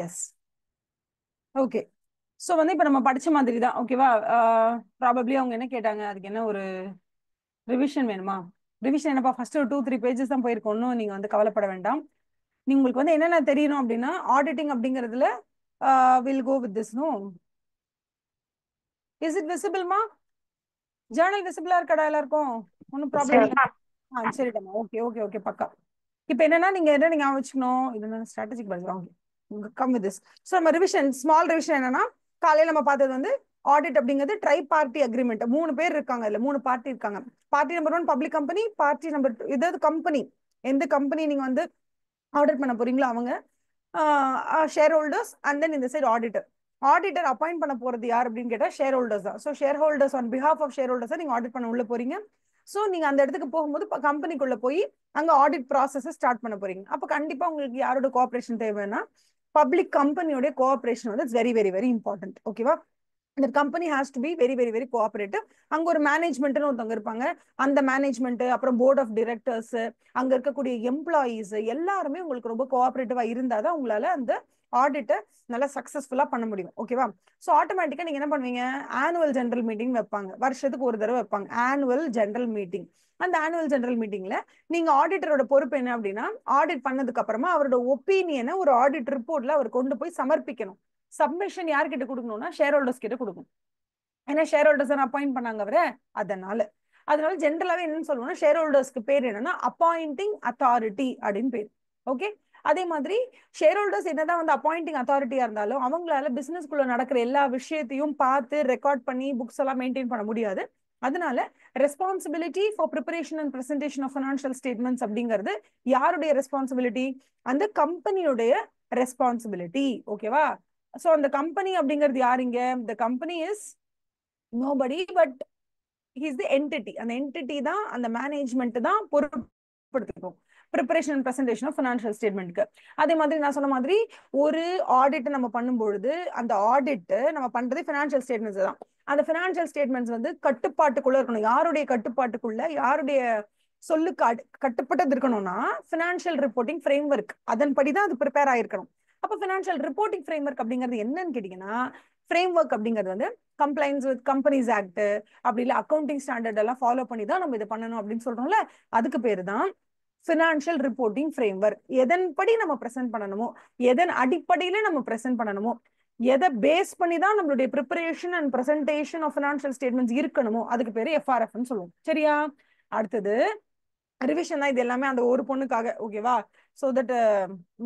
S. Okay. So வந்து இப்போ நம்ம படிச்ச மாதிரி தான். ஓகேவா? ப்ராபப்ளி அவங்க என்ன கேட்டாங்க, அதுக்கு என்ன ஒரு ரிவிஷன் வேணுமா? ரிவிஷன் என்னப்பா, ஃபர்ஸ்ட் ஒரு 2-3 பேஜஸ் தான் போயிருக்கும். ஒன்றும் நீங்க வந்து கவலைப்பட வேண்டாம். நீ உங்களுக்கு வந்து என்னென்ன தெரியணும் அப்படின்னா, ஆடிட்டிங் அப்படிங்கிறதுல will go with this. No, is it விசிபிள்மா? ஜேர்னல் விசிபிளா இருக்காடா எல்லாருக்கும்? ஒன்றும் ப்ராப்ளம் இல்லை. சரிடா. ஓகே ஓகே ஓகே, பக்கா. இப்போ என்னன்னா, நீங்க என்ன நீங்க வச்சுக்கணும், இது strategic budget. Come with this. So நம்ம ரிவிஷன், ஸ்மால் ரிவிஷன் என்னன்னா, காலையில நம்ம பார்த்தது வந்து ஆடிட் அப்படிங்கிறது ட்ரை பார்ட்டி அக்ரிமெண்ட். 3 பேர் இருக்காங்க, இல்ல 3 பார்ட்டி இருக்காங்க. Party number 1 public company, party number 2 ஏதாவது கம்பெனி, எந்த கம்பெனி நீங்க வந்து ஆடிட் பண்ண போறீங்களோ அவங்க, ஷேர் ஹோல்டர்ஸ், அண்ட் தென் இந்த சைடு ஆடிட்டர். ஆடிட்டர் அப்பாயிண்ட் பண்ண போறது யார் அப்படின்னு கேட்டா ஷேர் ஹோல்டர்ஸ் தான். So share holders on behalf of share holders நீங்க ஆடிட் பண்ண உள்ள போறீங்க. ஸோ நீங்க அந்த இடத்துக்கு போகும்போது கம்பெனிக்குள்ள போய் அங்க ஆடிட் ப்ராசஸ் ஸ்டார்ட் பண்ண போறீங்க. அப்ப கண்டிப்பா உங்களுக்கு யாரோட கோஆபரேஷன் தேவைன்னா, பப்ளிக் கம்பெனியோட கோஆபரேஷன் வந்து வெரி வெரி வெரி இம்பார்ட்டன்ட். ஓகேவா? இந்த company has to be very very very cooperative. அங்க ஒரு மேனேஜ்மெண்ட்னு ஒருத்தவங்க இருப்பாங்க. அந்த மேனேஜ்மெண்ட், அப்புறம் போர்ட் ஆஃப் டிரெக்டர்ஸ், அங்க இருக்கக்கூடிய எம்ப்ளாயீஸ் எல்லாருமே உங்களுக்கு ரொம்ப கோஆபரேட்டிவா இருந்தாதான் உங்களால அந்த ஆடிட்டை நல்லா சக்சஸ்ஃபுல்லா பண்ண முடியும். ஓகேவா? ஸோ ஆட்டோமேட்டிக்கா நீங்க என்ன பண்ணுவீங்க, ஆனுவல் ஜெனரல் மீட்டிங் வைப்பாங்க, வருஷத்துக்கு ஒரு தடவை வைப்பாங்க ஆனுவல் ஜெனரல் மீட்டிங். அந்த ஆனுவல் ஜெனரல் மீட்டிங்ல நீங்க ஆடிட்டரோட பொறுப்பு என்ன அப்படின்னா, ஆடிட் பண்ணதுக்கு அப்புறமா அவரோட ஒப்பீனியனை ஒரு ஆடிட் ரிப்போர்ட்ல அவர் கொண்டு போய் சமர்ப்பிக்கணும். சப்மிஷன் யார்கிட்ட கொடுக்கணும்னா ஷேர் ஹோல்டர்ஸ் கிட்ட கொடுக்கணும். ஏன்னா ஷேர் ஹோல்டர்ஸ் அப்பாயிண்ட் பண்ணாங்க அவரை. அதனால ஜென்ரலாவே என்னன்னு சொல்லுவோம்னா, ஷேர் ஹோல்டர்ஸ்க்கு பேர் என்னன்னா அப்பாயிண்டிங் அத்தாரிட்டி அப்படின்னு பேர். ஓகே. அதே மாதிரி ஷேர் ஹோல்டர்ஸ் என்னதான் வந்து அப்பாயிண்டிங் அத்தாரிட்டியா இருந்தாலும் அவங்களால பிசினஸ்குள்ள நடக்கிற எல்லா விஷயத்தையும் பார்த்து ரெக்கார்ட் பண்ணி புக்ஸ் எல்லாம் மெயின்டைன் பண்ண முடியாது. அதனால responsibility for preparation and presentation of financial statements அப்படிங்கிறது யாருடைய ரெஸ்பான்சிபிலிட்டி? அந்த கம்பெனியுடைய ரெஸ்பான்சிபிலிட்டி. ஓகேவா? சோ அந்த கம்பெனி அப்படிங்கிறது யாருங்க? the company is nobody but he is the entity. அந்த entity தான், அந்த மேனேஜ்மெண்ட் தான் பொறுப்படுத்திக்கும் preparation and presentation of financial ஸ்டேட்மெண்ட்க்கு. அதே மாதிரி நான் சொன்ன மாதிரி ஒரு ஆடிட் நம்ம பண்ணும்பொழுது அந்த ஆடிட் நம்ம பண்றது ஃபினான்ஷியல் ஸ்டேட்மெண்ட்ஸ் தான். அந்த ஃபினான்ஷியல் ஸ்டேட்மெண்ட்ஸ் வந்து கட்டுப்பாட்டுக்குள்ள இருக்கணும். யாருடைய கட்டுப்பாட்டுக்குள்ள, யாருடைய சொல்லுக்கு கட்டுப்பட்டது இருக்கணும்னா ஃபினான்ஷியல் ரிப்போர்ட்டிங் ஃப்ரேம் ஒர்க், அதன்படிதான் அது ப்ரிப்பேர் ஆயிருக்கணும். அப்ப ஃபினான்ஷியல் ரிப்போர்ட்டிங் ஃப்ரேம் ஒர்க் அப்படிங்கிறது என்னன்னு கேட்டீங்கன்னா, ஃப்ரேம் ஒர்க் அப்படிங்கிறது வந்து கம்ப்ளைன்ஸ் வித் கம்பெனிஸ் ஆக்ட், அப்படி இல்லை அக்கௌண்டிங் ஸ்டாண்டர்ட் எல்லாம் ஃபாலோ பண்ணி தான் நம்ம இதை பண்ணணும் அப்படின்னு சொல்றோம்ல, அதுக்கு பேரு தான் ஃபினான்ஷியல் ரிப்போர்ட்டிங் ஃப்ரேம் ஒர்க். எதன்படி நம்ம பிரசன்ட் பண்ணணுமோ, எதன் அடிப்படையில நம்ம பிரசன்ட் பண்ணணுமோ, எதை பேஸ் பண்ணி தான் நம்மளுடைய preparation and presentation of financial statements இருக்கணுமோ அதுக்கு பேரு எஃப்ஆர்எஃப்னு சொல்லுவோம். சரியா? அடுத்தது ரிவிஷன் தான். இது எல்லாமே அந்த ஒரு பொண்ணுக்காக. ஓகேவா? So that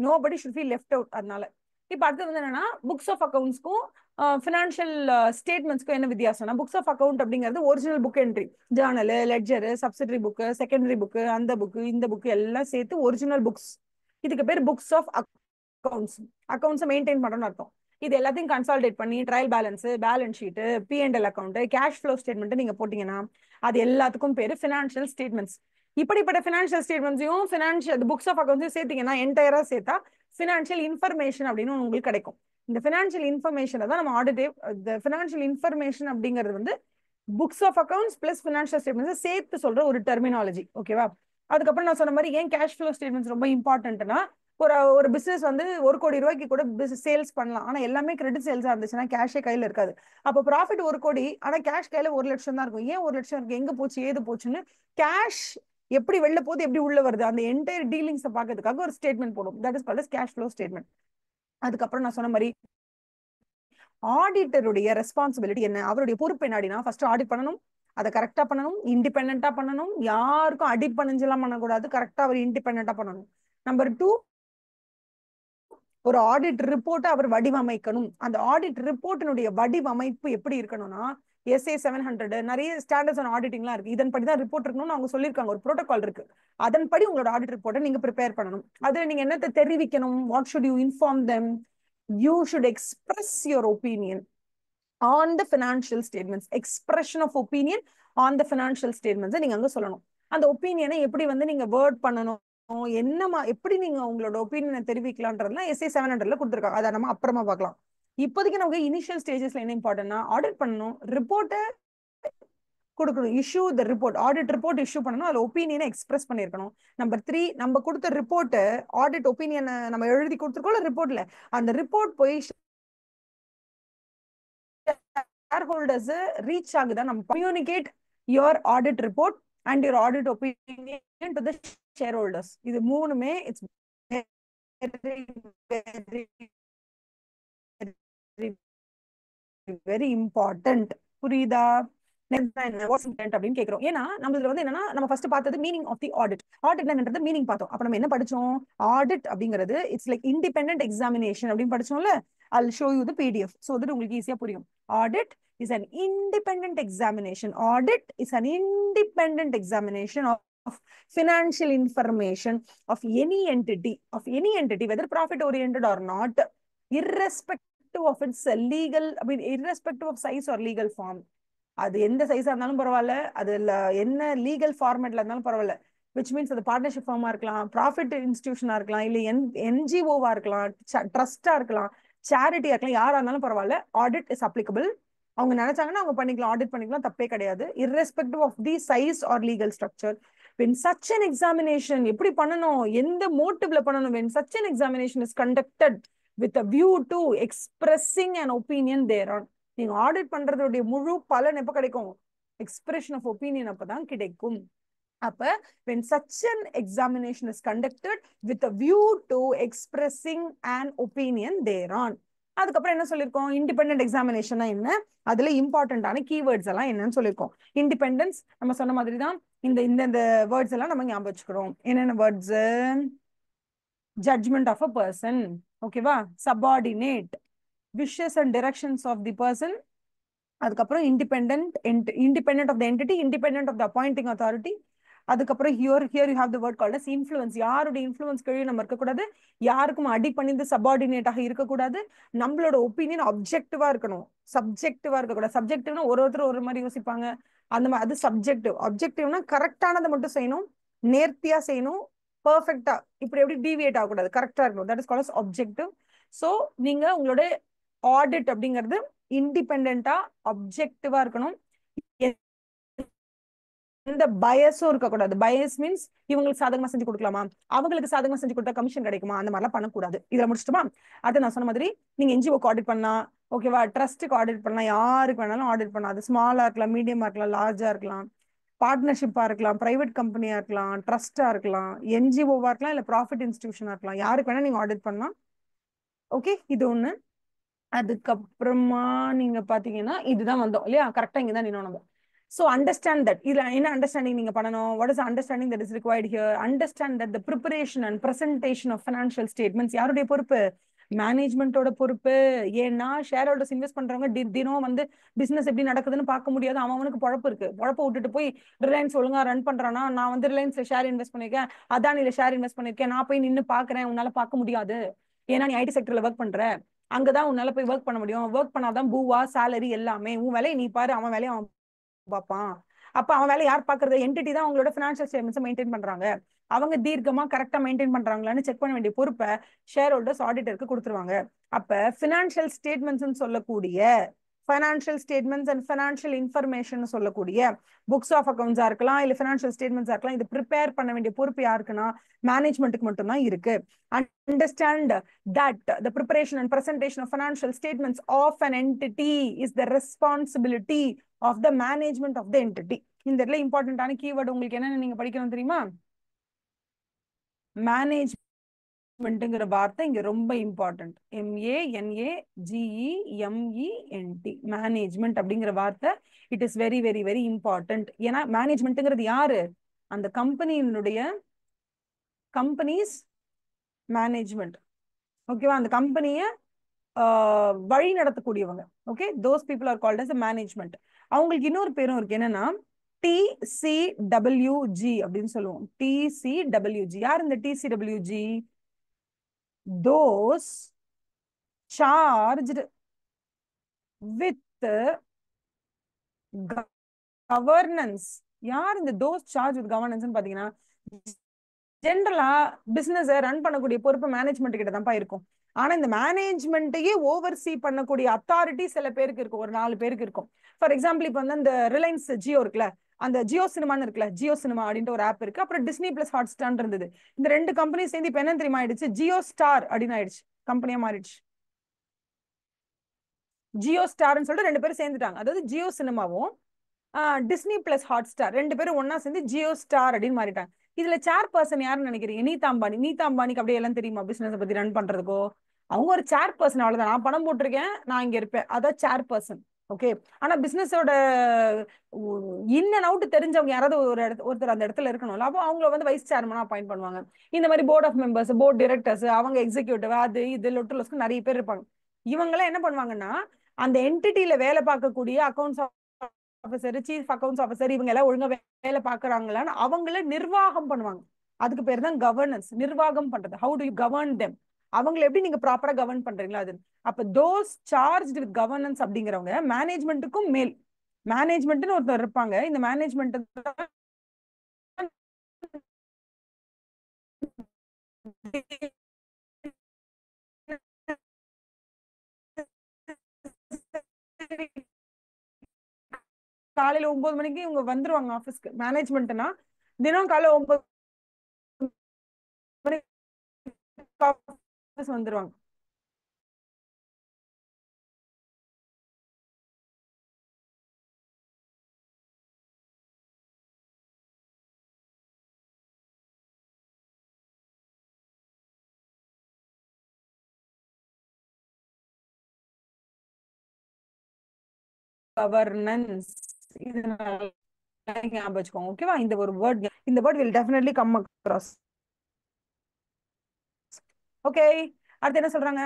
nobody should feel left out. அதனால இப்ப அடுத்தது வந்து என்னன்னா, புக்ஸ் ஆஃப் அக்கௌண்ட்ஸ்க்கும் ஃபினான்ஷியல் ஸ்டேட்மெண்ட்ஸ்க்கும் என்ன வித்தியாசம்னா, புக்ஸ் ஆஃப் அக்கௌண்ட் அப்படிங்கிறது original book entry, Journal, ledger, subsidiary book, secondary book, அந்த புக்கு இந்த புக்கு எல்லாம் சேர்த்து ஒரிஜினல் புக்ஸ். இதுக்கு பேர் புக்ஸ் ஆஃப் அக்கௌண்ட்ஸ். அக்கௌண்ட்ஸை மெயின்டைன் பண்ணணும்னு அர்த்தம். இது எல்லாத்தையும் கன்சால்டேட் பண்ணி trial balance, balance sheet, P&L account, cash flow statement நீங்க போட்டீங்கன்னா அது எல்லாத்துக்கும் பேரு ஃபினான்ஷியல் ஸ்டேட்மெண்ட்ஸ். இப்படிப்பட்ட ஃபினான்ஷியல் ஸ்டேட்மெண்ட்ஸையும் ஃபினான்ஷியல் புக்ஸ் ஆஃப் அக்கௌண்ட்ஸையும் சேர்த்தீங்கன்னா என்டையரா சேர்த்தா ஃபினான்ஷியல் இன்ஃபர்மேஷன் அப்படின்னு உங்களுக்கு கிடைக்கும். இந்த ஃபினான்ஷியல் இன்ஃபர்மேஷனை தான் நம்ம ஆடிட்டே, ஃபினான்ஷியல் இன்ஃபர்மேஷன் அப்படிங்கிறது வந்து books of accounts plus financial statements சேர்த்து சொல்ற ஒரு டெர்மினாலஜி. ஓகேவா? அதுக்கப்புறம் நான் சொன்ன மாதிரி ஏன் கேஷ் ஃப்ளோ ஸ்டேட்மெண்ட்ஸ் ரொம்ப இம்பார்ட்டன்ட்னா, ஒரு பிசினஸ் வந்து 1 கோடி ரூபாய்க்கு கூட சேல்ஸ் பண்ணலாம், ஆனா எல்லாமே கிரெடிட் சேல்ஸா இருந்துச்சுன்னா கேஷே கையில இருக்காது. அப்ப ப்ராஃபிட் 1 கோடி, ஆனா கேஷ் கையில 1 லட்சம் தான் இருக்கும். ஏன் 1 லட்சம் இருக்கு, எங்க போச்சு, ஏது போச்சுன்னு கேஷ் எப்படி வெளில போகுது, எப்படி உள்ள வருது, அந்த என்டையர் டீலிங்ஸ் பாக்கிறதுக்காக ஒரு ஸ்டேட்மெண்ட் போடும். That is called as cash flow statement. அதுக்கப்புறம் நான் சொன்ன மாதிரி ஆடிட்டருடைய ரெஸ்பான்சிபிலிட்டி என்ன, அவருடைய பொறுப்பு என்னடினா, ஃபர்ஸ்ட் ஆடிட் பண்ணணும், அதை கரெக்டா பண்ணணும், இண்டிபெண்டா பண்ணணும், யாருக்கும் அடிப்பணிஞ்செல்லாம் பண்ணக்கூடாது, கரெக்டா அவர் இண்டிபெண்டா பண்ணணும். நம்பர் 2, ஒரு ஆடிட் ரிப்போர்ட்டை அவர் வடிவமைக்கணும். அந்த ஆடிட் ரிப்போர்ட்டினுடைய வடிவமைப்பு எப்படி இருக்கணும்னா, SA 700 நிறைய ஸ்டாண்டர்ட்ஸ் ஆன் ஆடிட்டிங்லாம் இருக்கு. இதன்படிதான் ரிப்போர்ட் இருக்கணும்னு அவங்க சொல்லியிருக்காங்க, ஒரு ப்ரோட்டோகால் இருக்கு. அதன்படி உங்களோட ஆடிட் ரிப்போர்ட்டை நீங்க ப்ரிப்பேர் பண்ணணும். அதுல நீங்க என்னத்தை தெரிவிக்கணும், what should you inform them, you should express your opinion on the financial statements. Expression of opinion on the financial statements நீங்க அங்க சொல்லணும். அந்த ஒப்பீனியனை எப்படி வந்து நீங்க வேர்ட் பண்ணணும், என்னமா எப்படி நீங்க உங்களோட ஒப்பீனியனை தெரிவிக்கலாம்ன்றதுலாம் SA 700 கொடுத்துருக்காங்க. அதை நம்ம அப்புறமா பார்க்கலாம். இப்போதைக்கு நமக்கு இனிஷியல் ஸ்டேஜஸ்ல என்ன இம்பார்ட்டன்ட்னா, ஆடிட் பண்ணணும், ரிப்போர்ட்டை கொடுக்கணும். Issue the report, audit report issue பண்ணணும். அதுல ஒப்பீனியனை எக்ஸ்பிரஸ் பண்ணிருக்கணும். நம்பர் 3, நம்ம கொடுத்த ரிப்போர்ட் ஆடிட் ஒப்பீனியன் நம்ம எழுதி கொடுத்துருக்கோம்ல ரிப்போர்ட்ல, அந்த ரிப்போர்ட் போய் ஷேர் ஹோல்டர்ஸ் ரீச் ஆகுதா, நம்ம communicate your audit report and your audit opinion to the share holders. இது மூணுமே இட்ஸ் வெரி இம்பார்ட்டன்ட். புரியுதா? அப்படின்னு கேக்குறோம். ஏன்னா நம்மள வந்து என்னன்னா, நம்ம ஃபர்ஸ்ட் பார்த்தது மீனிங் ஆஃப் தி ஆடிட். ஆடிட்ன்றது மீனிங் பார்த்தோம். அப்ப நம்ம என்ன படிச்சோம்? ஆடிட் அப்படிங்கிறது இட்ஸ் லைக் இண்டிபெண்டன்ட் எக்ஸாமினேஷன் அப்படின்னு படிச்சோம்ல. I'll show you the PDF so that உங்களுக்கு ஈஸியா புரியும். Audit is an independent examination. Audit is an independent examination of financial information of any entity, whether profit oriented or not, irrespective of its legal, I mean, irrespective of size or legal form. அது எந்த சைஸா இருந்தாலும் பரவாயில்ல, அதுல என்ன legal ஃபார்மேட்ல இருந்தாலும் பரவாயில்ல. Which means அது பார்ட்னர்ஷிப் ஃபார்மா இருக்கலாம், ப்ராஃபிட் இன்ஸ்டிடியூஷனா இருக்கலாம், இல்ல என்ஜிஓவா இருக்கலாம், ட்ரஸ்டா இருக்கலாம், சேரிட்டியா இருக்கலாம், யாரா இருந்தாலும் பரவாயில்ல. Audit is applicable. அவங்க நினைச்சாங்கன்னா அவங்க பண்ணிக்கலாம், ஆடிட் பண்ணிக்கலாம், தப்பே கிடையாது. irrespective of the size or legal structure. when such an examination, எப்படி பண்ணணும், எந்த மோட்டிவ்ல பண்ணணும், when such an examination is conducted with a view to expressing an opinion thereon. நீங்க ஆடிட் பண்றதுடைய முழு பலன் எப்ப கிடைக்கும்? எக்ஸ்பிரஷன் ஆஃப் ஒப்பீனியன் அப்பதான் கிடைக்கும். அப்ப when such an examination is conducted with a view to expressing an opinion thereon. அதுக்கப்புறம் என்ன சொல்லிருக்கோம்? இண்டிபெண்டன்ட் எக்ஸாமினேஷனா என்ன, அதுல இம்பார்ட்டன்டான கீவேர்ட்ஸ் எல்லாம் என்னன்னு சொல்லிருக்கோம். இண்டிபெண்டன்ஸ் நம்ம சொன்ன மாதிரி தான். இந்த வேர்ட்ஸ் எல்லாம் நம்ம ஞாபகம் வச்சுக்கிறோம். என்னென்ன words? Judgment of a person, ஓகேவா? Subordinate, wishes and directions of the person. அதுக்கப்புறம் independent of the entity, independent of the appointing authority. அதுக்கப்புறம் here you have the word called as influence. யாருடைய இன்ஃப்ளூயன்ஸ் கீழே நம்ம இருக்கக்கூடாது, யாருக்கும் அடி பண்ணிட்டு சபார்டினேட்டாக இருக்கக்கூடாது. நம்மளோட ஒப்பீனியன் அப்ஜெக்டிவா இருக்கணும், சப்ஜெக்டிவா இருக்கக்கூடாது. சப்ஜெக்டிவ்னா ஒருத்தர் ஒரு மாதிரி யோசிப்பாங்க, அந்த மாதிரி. அது சப்ஜெக்டிவ். அப்ஜெக்டிவ்னா கரெக்டானதை மட்டும் செய்யணும், நேர்த்தியா செய்யணும், பெர்ஃபெக்டா. இப்படி எப்படி டீவியேட் ஆகக்கூடாது, கரெக்டா இருக்கணும். That is called as objective. So நீங்க உங்களோட ஆடிட் அப்படிங்கிறது இண்டிபெண்டா அப்ஜெக்டிவா இருக்கணும். எந்த பயஸும் இருக்கக்கூடாது. பயஸ் மீன்ஸ் இவங்களுக்கு சாதகமா செஞ்சு கொடுக்கலாமா, அவங்களுக்கு சாதகமா செஞ்சு கொடுத்தா கமிஷன் கிடைக்குமா, அந்த மாதிரிலாம் பண்ணக்கூடாது. இதுல முடிச்சுட்டுமா? அது நான் சொன்ன மாதிரி நீங்க என்ஜிஓக்கு ஆடிட் பண்ணா ஓகேவா, ட்ரஸ்ட்டுக்கு ஆடிட் பண்ணா, யாருக்கு வேணாலும் ஆடிட் பண்ணலாம். அது ஸ்மாலா இருக்கலாம், மீடியமா இருக்கலாம், லார்ஜா இருக்கலாம், பார்ட்னர்ஷிப்பா இருக்கலாம், பிரைவேட் கம்பெனியா இருக்கலாம், ட்ரஸ்டா இருக்கலாம், என்ஜிஓவா இருக்கலாம், இல்ல ப்ராஃபிட் இன்ஸ்டிடியூஷனா இருக்கலாம், யாருக்கு வேணா நீங்க ஆடிட் பண்ணலாம். ஓகே, இது ஒண்ணு. அதுக்கப்புறமா நீங்க பாத்தீங்கன்னா இதுதான் வந்தோம் இல்லையா, கரெக்டா இங்கதான் நின்னோம் நம்ம. So understand that. இதுல என்ன அண்டர்ஸ்டாண்டிங் நீங்க பண்ணணும்? What is the understanding that is required here? Understand that the preparation and presentation of financial statements யாருடைய பொறுப்பு? மேனேஜ்மெண்டோட பொறுப்பு. ஏன்னா ஷேர் ஹோல்டர்ஸ் இன்வெஸ்ட் பண்றவங்க தினம் வந்து பிசினஸ் எப்படி நடக்குதுன்னு பார்க்க முடியாது. அவனுக்கு பொழப்பு இருக்கு. பொழப்ப விட்டுட்டு போய் ரிலையன்ஸ் ஒழுங்கா ரன் பண்றானா, நான் வந்து ரிலையன்ஸ்ல ஷேர் இன்வெஸ்ட் பண்ணிருக்கேன், அதானில ஷேர் இன்வெஸ்ட் பண்ணிருக்கேன், நான் போய் நின்னு பாக்குறேன், உன்னால பார்க்க முடியாது. ஏன்னா நீ ஐடி செக்டர்ல ஒர்க் பண்ற, அங்கதான் உன்னால போய் ஒர்க் பண்ண முடியும். ஒர்க் பண்ணாதான் பூவா சேலரி எல்லாமே. உன் வேலையை நீ பாரு, அவன் வேலையை அவன் பார்ப்பான். அப்ப அவன் வேலை யார் பாக்குறது? என்டிட்டி தான் அவங்களோட பினான்சியல் ஸ்டேட்மெண்ட்ஸ் மெயின்டைன் பண்றாங்க. அவங்க தீர்க்கமா கரெக்டா மெயின்டைன் பண்றாங்களான்னு செக் பண்ண வேண்டிய பொறுப்பை ஷேர் ஹோல்டர்ஸ் ஆடிட்டருக்கு கொடுத்துருவாங்க. அப்ப பினான்சியல் ஸ்டேட்மெண்ட்ஸ் சொல்லக்கூடிய financial statements and financial information சொல்லக்கூடிய புக்ஸ் ஆஃப் அக்கௌண்ட்ஸா இருக்கலாம், இல்ல ஃபைனான்சியல் ஸ்டேட்மெண்ட்ஸா இருக்கலாம், இது ப்ரிப்பேர் பண்ண வேண்டிய பொறுப்பு யாருக்குன்னா மேனேஜ்மெண்ட்டுக்கு மட்டும்தான் இருக்கு. Understand that the preparation and presentation of financial statements of an entity is the responsibility of the management of the entity. இந்த இடத்துல இம்பார்ட்டன்டான கீவேர்டு உங்களுக்கு என்னன்னு நீங்க படிக்கணும் தெரியுமா? மேனேஜ்மெண்ட்ங்கிற வார்த்தை இங்க ரொம்ப இம்பார்ட்டன்ட். MANAGEMENT மேனேஜ்மெண்ட் அப்படிங்கிற வார்த்தை it is very very very important. ஏன்னா மேனேஜ்மெண்ட்ங்கிறது யாரு? அந்த கம்பெனிஸ் மேனேஜ்மெண்ட், ஓகேவா? அந்த கம்பெனிய வழி நடத்தக்கூடியவங்க. Okay, those people are called as management. அவங்களுக்கு இன்னொரு பேரும் இருக்கு, என்னன்னா TCWG அப்படின்னு சொல்லுவோம். TCWG யார்? இந்த TCWG those charged with governance. யார் இந்த those charged with governance பாத்தீங்கன்னா ஜென்ரலா பிசினஸ் ரன் பண்ணக்கூடிய பொறுப்பு மேனேஜ்மெண்ட் கிட்ட தான்ப்பா இருக்கும். ஆனா இந்த மேனேஜ்மெண்ட்டையே ஓவர்சி பண்ணக்கூடிய அத்தாரிட்டி சில பேருக்கு இருக்கும், ஒரு 4 பேருக்கு இருக்கும். ஃபார் எக்ஸாம்பிள் இப்போ வந்து அந்த ரிலையன்ஸ் ஜியோ இருக்குல்ல, அந்த ஜியோ சினிமான்னு இருக்குல்ல, ஜியோ சினிமா அப்படின்ற ஒரு ஆப் இருக்கு. அப்புறம் டிஸ்னி பிளஸ் ஹாட் ஸ்டார் இருந்தது. இந்த 2 கம்பெனி சேர்ந்து இப்ப என்ன தெரியுமா ஆயிடுச்சு, ஜியோ ஸ்டார் அப்படின்னு ஆயிடுச்சு, கம்பெனியா மாறிடுச்சு. ஜியோ ஸ்டார்னு சொல்லிட்டு 2 பேரும் சேர்ந்துட்டாங்க. அதாவது ஜியோ சினிமாவும் டிஸ்னி பிளஸ் ஹாட் ஸ்டார் 2 பேரும் ஒன்னா சேர்ந்து ஜியோ ஸ்டார் அப்படின்னு மாறிட்டாங்க. இதுல சேர் பர்சன் யாருன்னு நினைக்கிறீங்க? நீதா அம்பானி. நீதா அம்பானிக்கு அப்படியே எல்லாம் தெரியுமா பிசினஸ் பத்தி ரன் பண்றதுக்கோ? அவங்க ஒரு சேர் பர்சன், அவ்வளவுதான். நான் பணம் போட்டிருக்கேன், நான் இங்க இருப்பேன், அதான் சேர் பர்சன். ஓகே. ஆனா பிசினஸோட இன் அண்ட் அவுட் தெரிஞ்சவங்க யாராவது ஒருத்தர் அந்த இடத்துல இருக்கணும்ல, அப்போ அவங்கள வந்து வைஸ் சேர்மனா அப்பாயிண்ட் பண்ணுவாங்க. இந்த மாதிரி board of members, board directors, அவங்க எக்ஸிக்யூட்டிவ், அது இது லொட்டு நிறைய பேர் இருப்பாங்க. இவங்க எல்லாம் என்ன பண்ணுவாங்கன்னா, அந்த என்டிட்டியில வேலை பார்க்கக்கூடிய accounts officer, chief accounts officer, இவங்க எல்லாம் ஒழுங்கா வேலை பார்க்கறாங்களான்னு அவங்கள நிர்வாகம் பண்ணுவாங்க. அதுக்கு பேர் தான் கவர்னன்ஸ், நிர்வாகம் பண்றது. How to you govern them? அவங்களை எப்படி நீங்க ப்ராப்பரா கவர்ன் பண்றீங்களா அது. அப்ப தோஸ் சார்ஜ்டு வித் கவர்னன்ஸ் அப்படிங்கிறவங்க மேனேஜ்மெண்ட்டுக்கும் மேல். மேனேஜ்மெண்ட்னு ஒருத்தர் இருப்பாங்க. இந்த மேனேஜ்மெண்ட் காலையில 9 மணிக்கு இவங்க வந்துருவாங்க ஆபீஸ்க்கு. மேனேஜ்மெண்ட்னா தினம் காலையில 9 மணிக்கு ஆபீஸ் வந்துருவாங்க. கவர்னன்ஸ், இது ஞாபகம் வச்சுக்கோங்க. ஓகேவா? இந்த ஒரு வேர்ட், இந்த word will definitely come across. Okay. அடுத்து என்ன சொல்றாங்க?